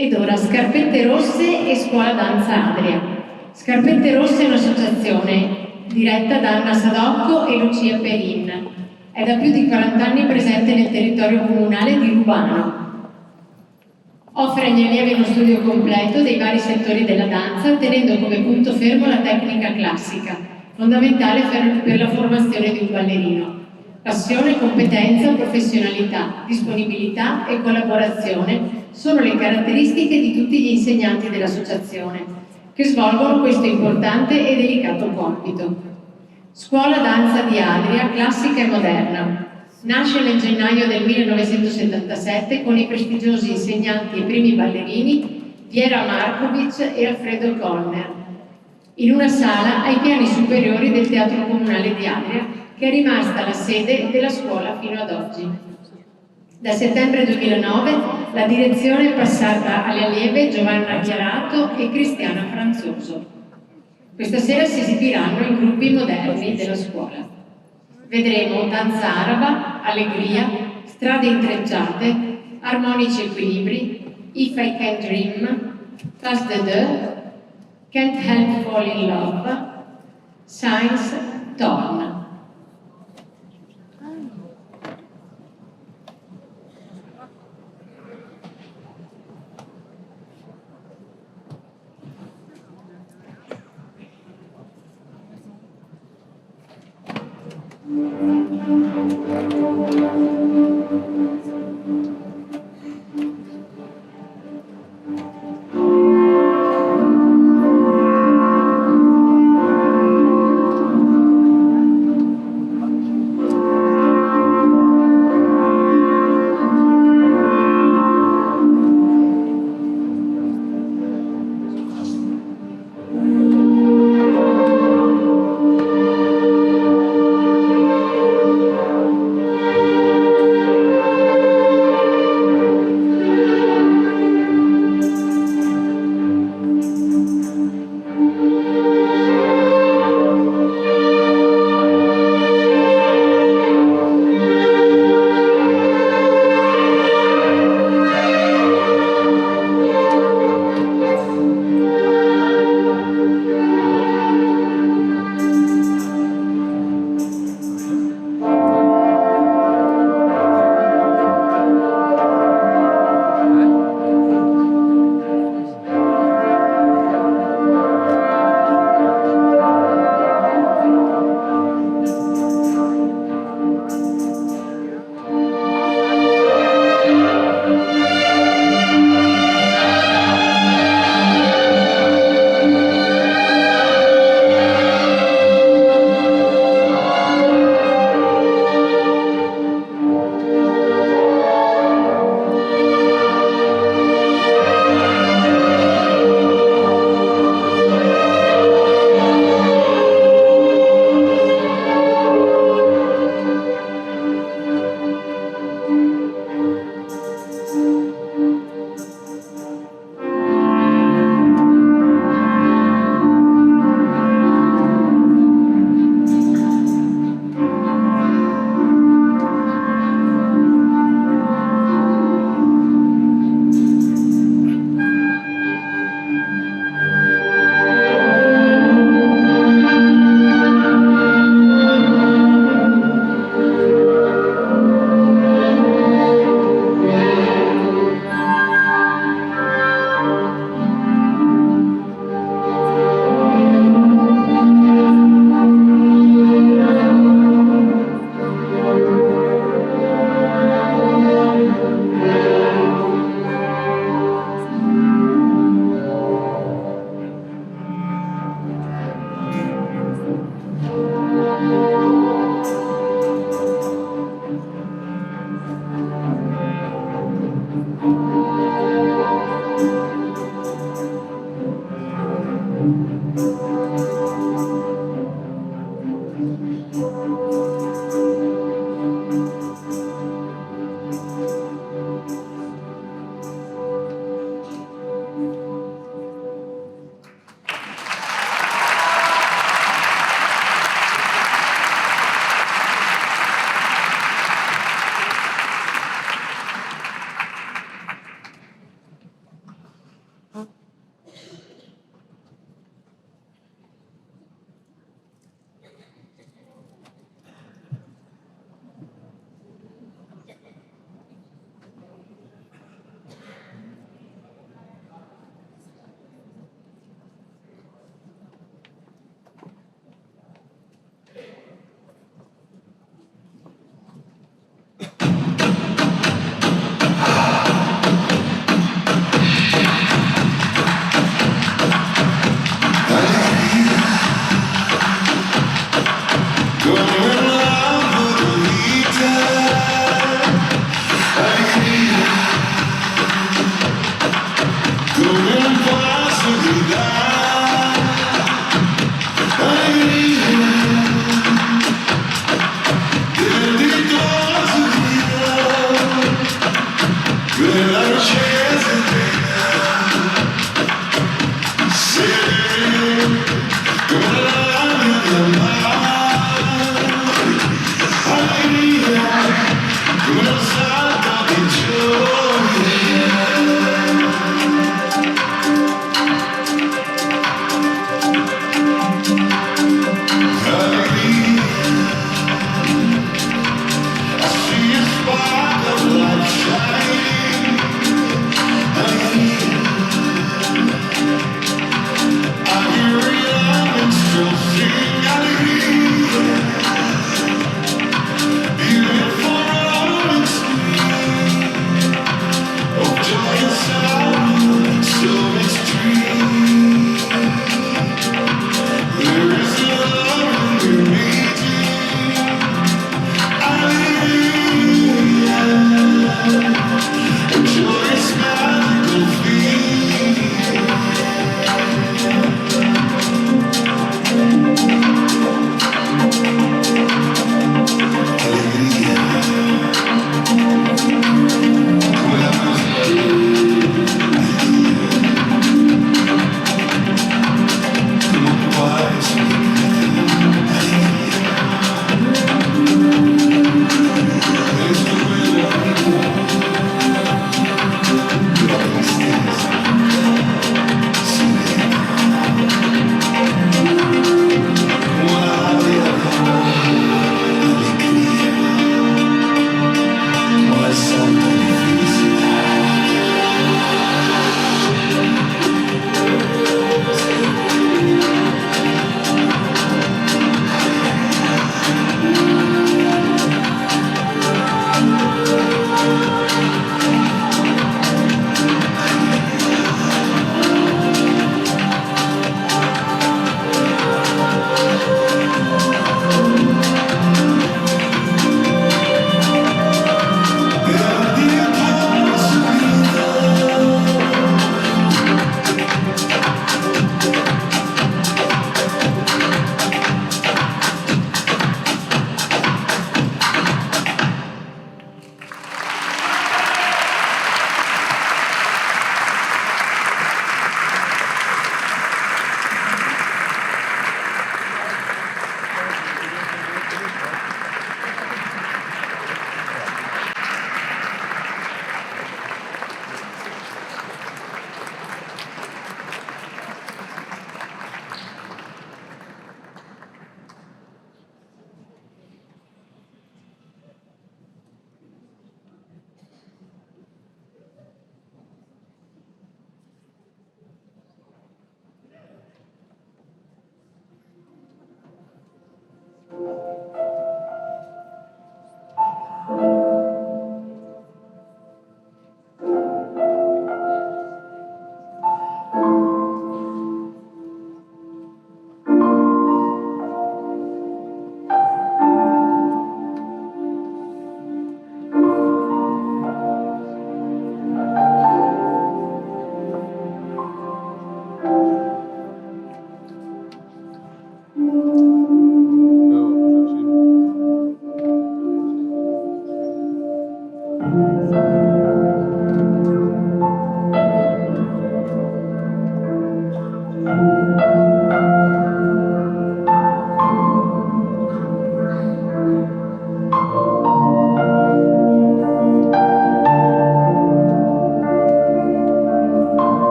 Ed ora Scarpette Rosse e Scuola Danza Adria. Scarpette Rosse è un'associazione diretta da Anna Sadocco e Lucia Perin. È da più di 40 anni presente nel territorio comunale di Rubano. Offre agli allievi uno studio completo dei vari settori della danza, tenendo come punto fermo la tecnica classica, fondamentale per la formazione di un ballerino. Passione, competenza, professionalità, disponibilità e collaborazione sono le caratteristiche di tutti gli insegnanti dell'associazione, che svolgono questo importante e delicato compito. Scuola Danza di Adria, classica e moderna. Nasce nel gennaio del 1977 con i prestigiosi insegnanti e primi ballerini Viera Markovic e Alfredo Collner, in una sala ai piani superiori del Teatro Comunale di Adria, che è rimasta la sede della scuola fino ad oggi. Da settembre 2009 la direzione è passata alle allieve Giovanna Chiarato e Cristiana Franzoso. Questa sera si esibiranno i gruppi moderni della scuola. Vedremo danza araba, allegria, strade intrecciate, armonici equilibri, If I Can Dream, Pas de deux, Can't Help Fall in Love, Science Torn.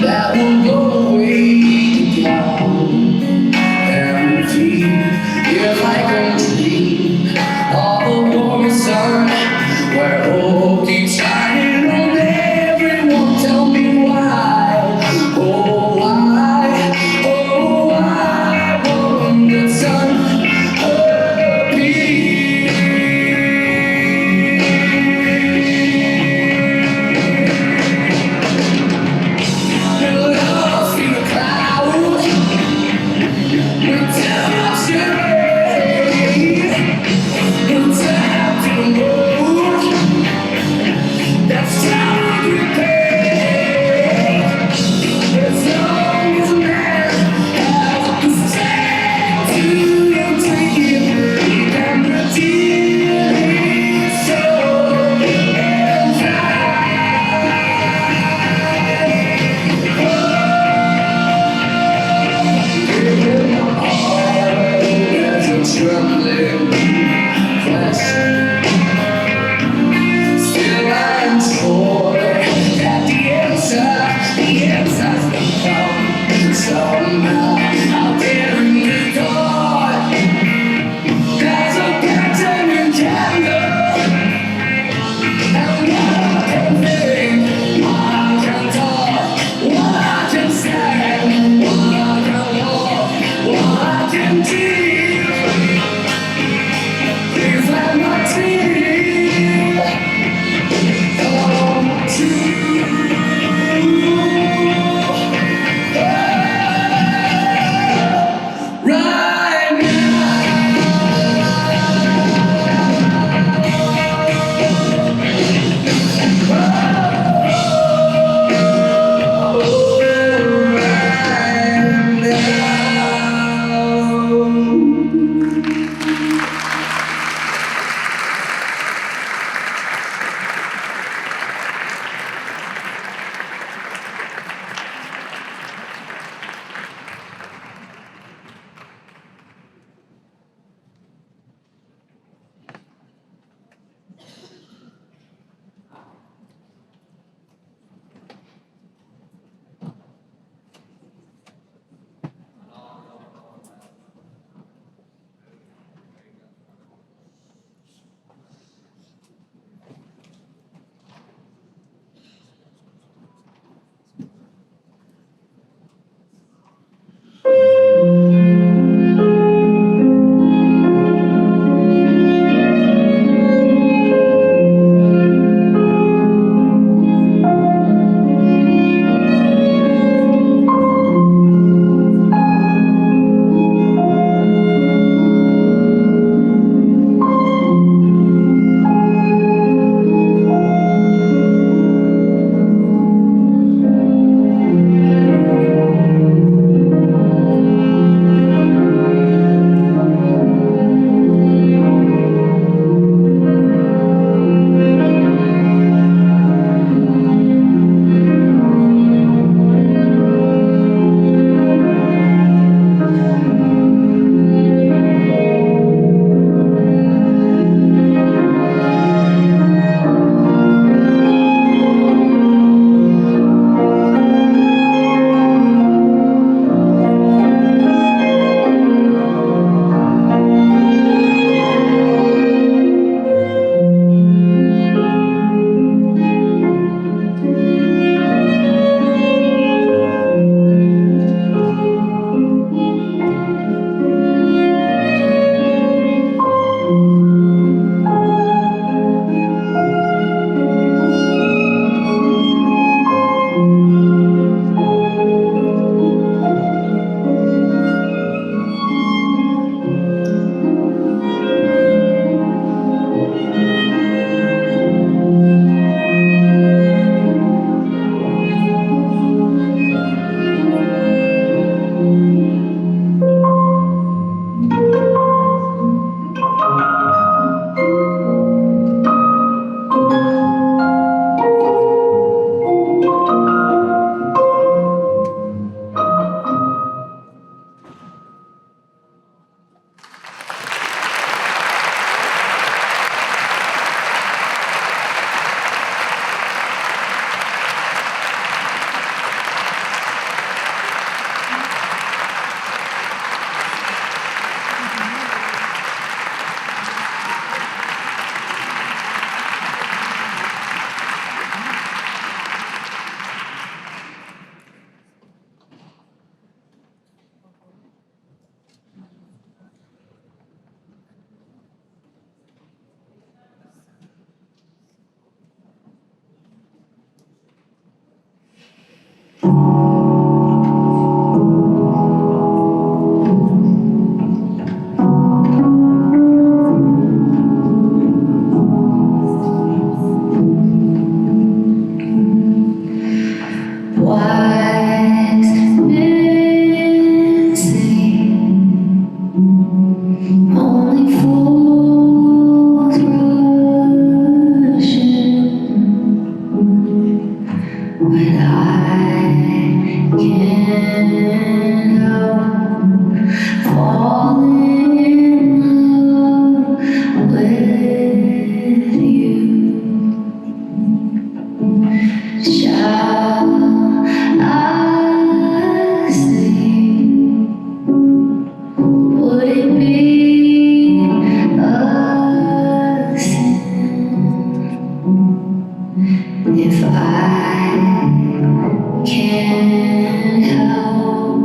that will go away down empty. You're like a dream of a warm sun where hope keeps shining on everyone. Tell me why, oh why won't the sun appear? Wise men say only fools rush in, but I can't help falling in love with you. Shall I stay? Would it be a sin if I can't help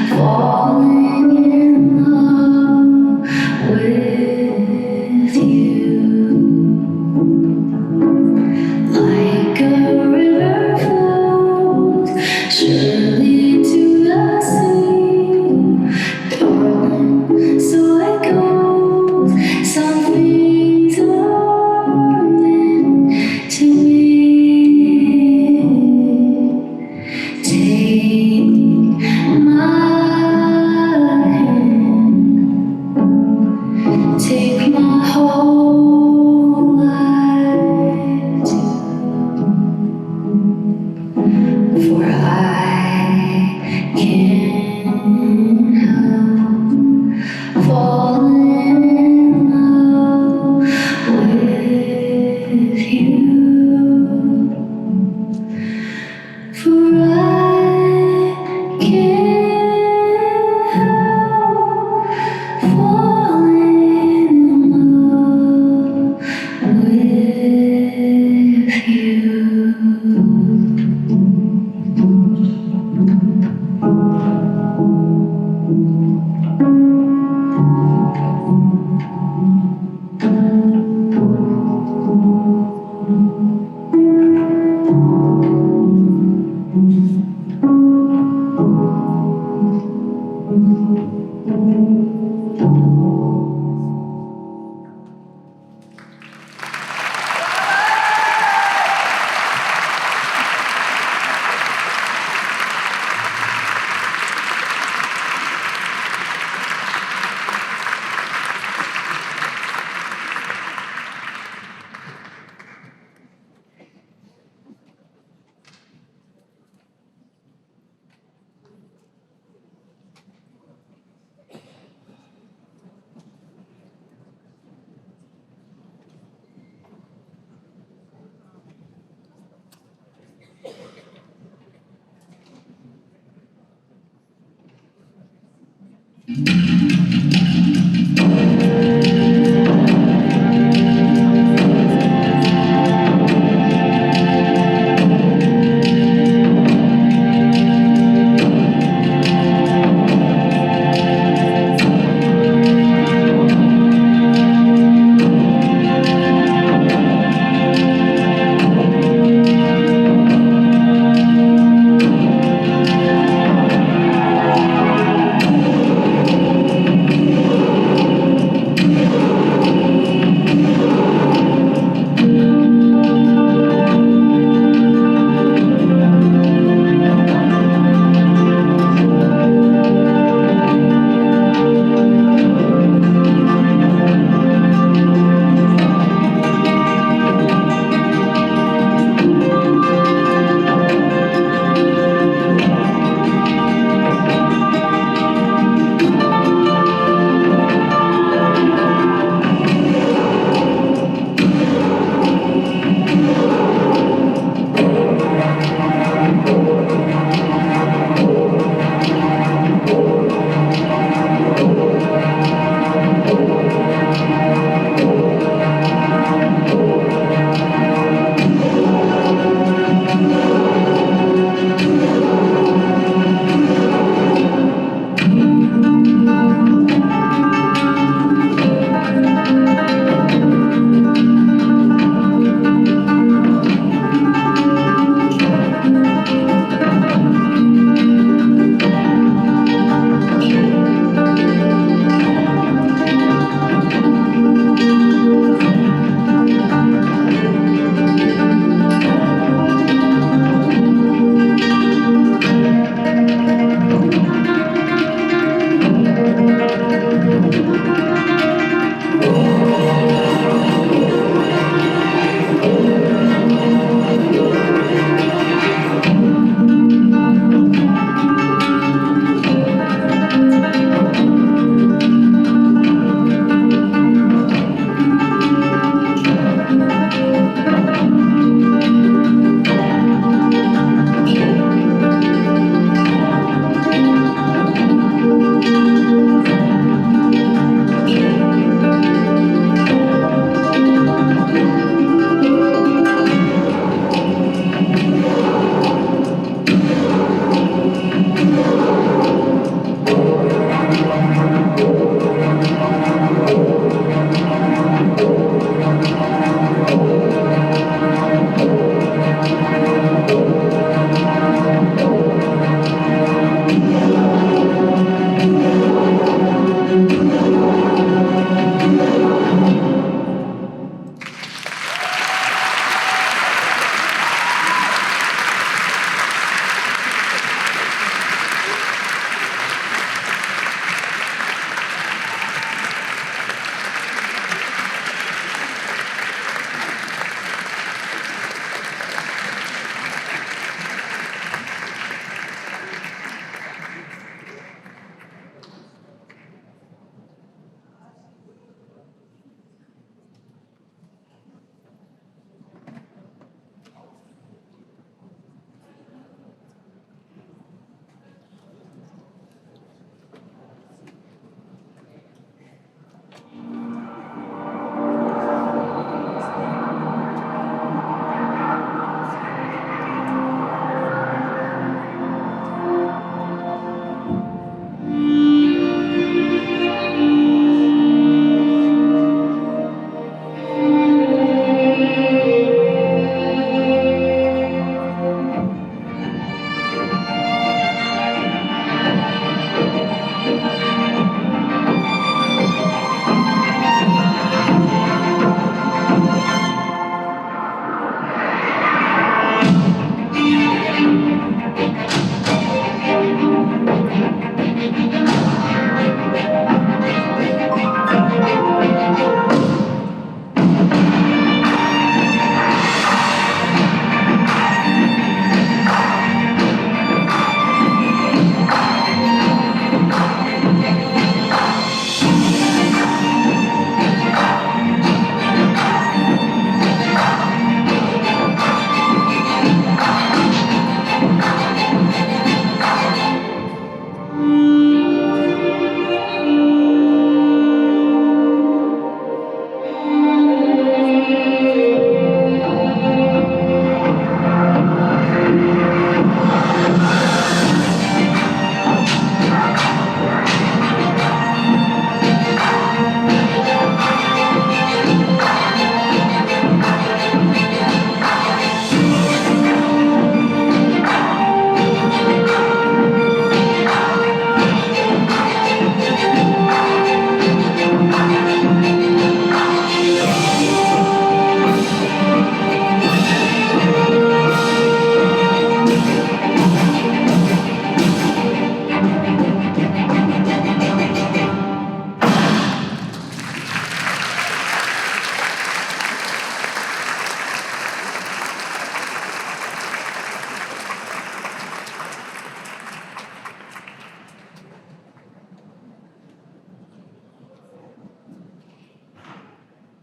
falling in love with you? Like a river flows surely to the sea, darling, so it goes. Some things are meant to be. Take my hand, take my whole life too. For I can't help falling in love with you. For I can't help falling in love with you.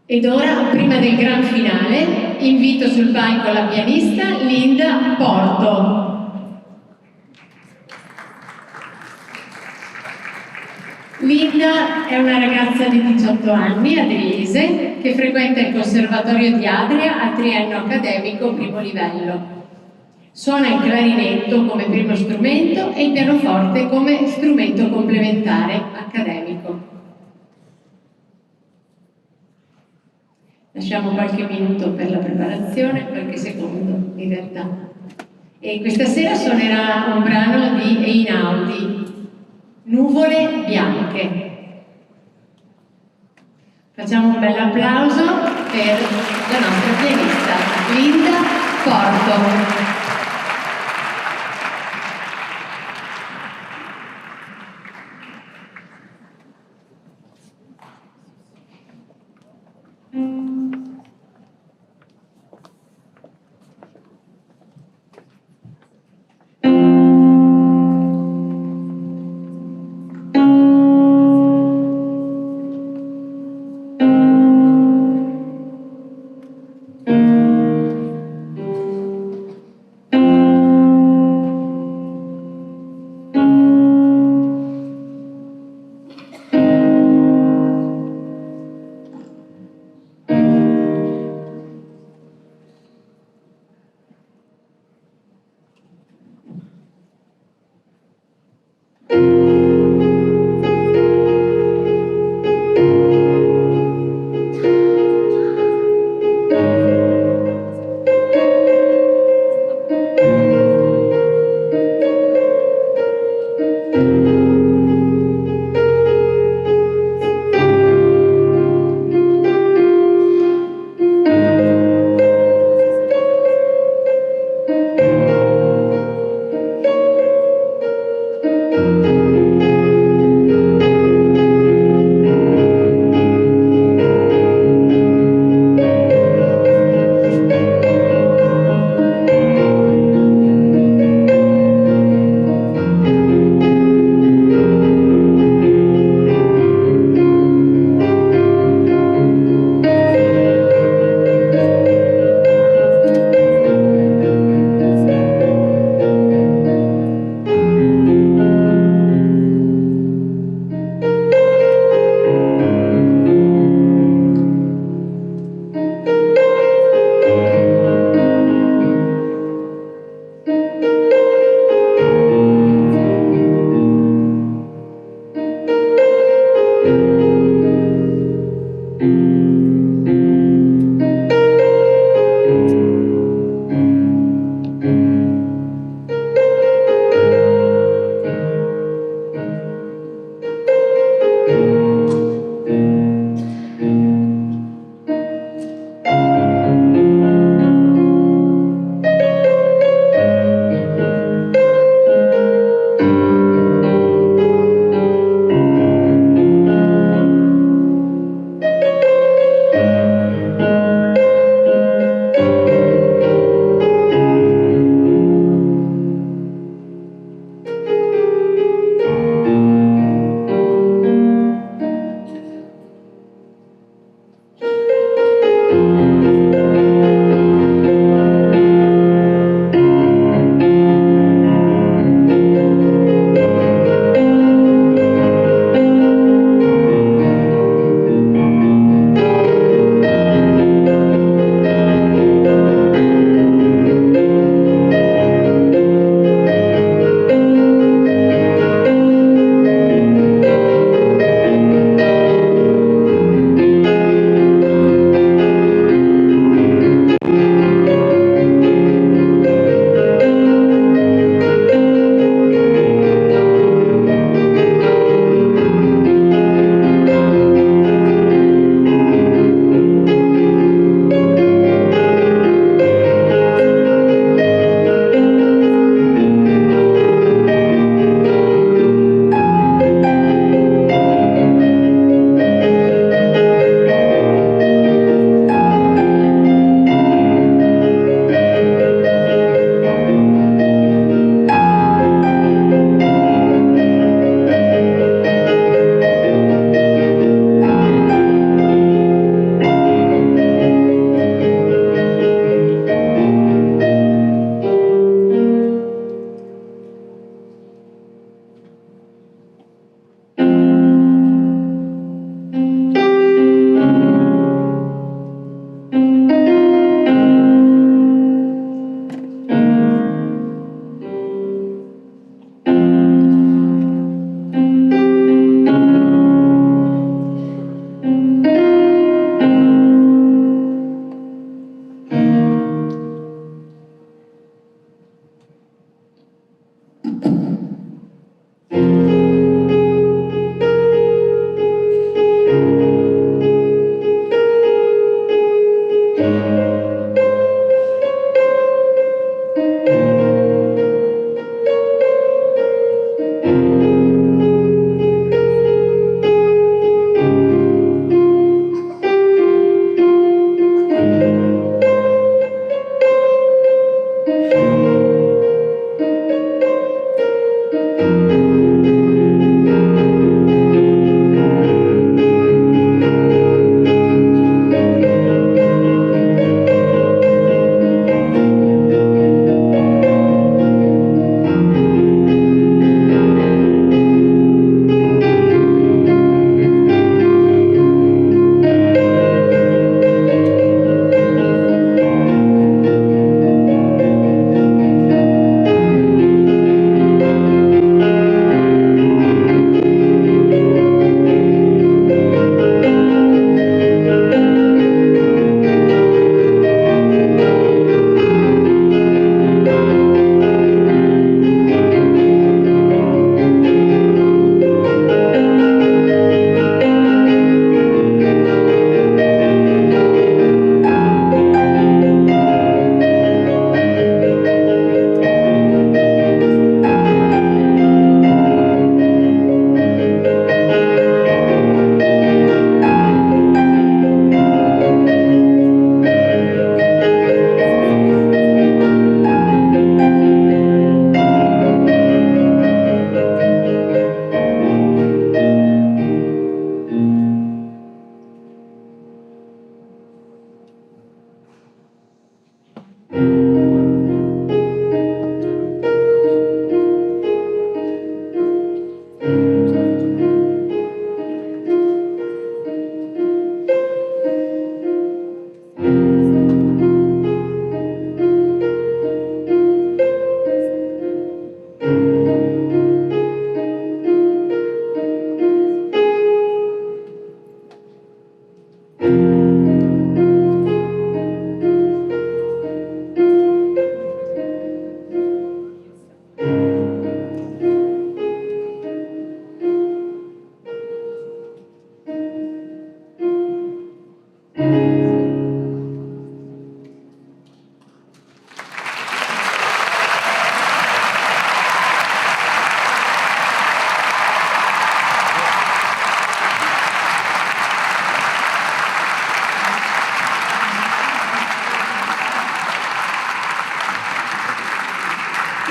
Ed ora, prima del gran finale, invito sul palco la pianista Linda Porto. Linda è una ragazza di 18 anni, adriese, che frequenta il Conservatorio di Adria a triennio accademico primo livello. Suona il clarinetto come primo strumento e il pianoforte come strumento complementare accademico. Lasciamo qualche minuto per la preparazione, qualche secondo in realtà. E questa sera suonerà un brano di Einaudi, Nuvole bianche. Facciamo un bel applauso per la nostra pianista Linda Porto.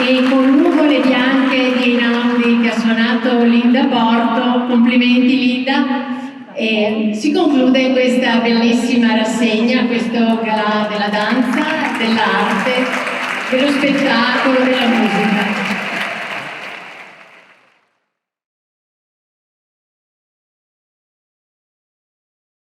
e con nuvole bianche di Einaudi che ha suonato Linda Porto. Complimenti Linda. E si conclude questa bellissima rassegna, questo galà della danza, dell'arte, dello spettacolo, della musica.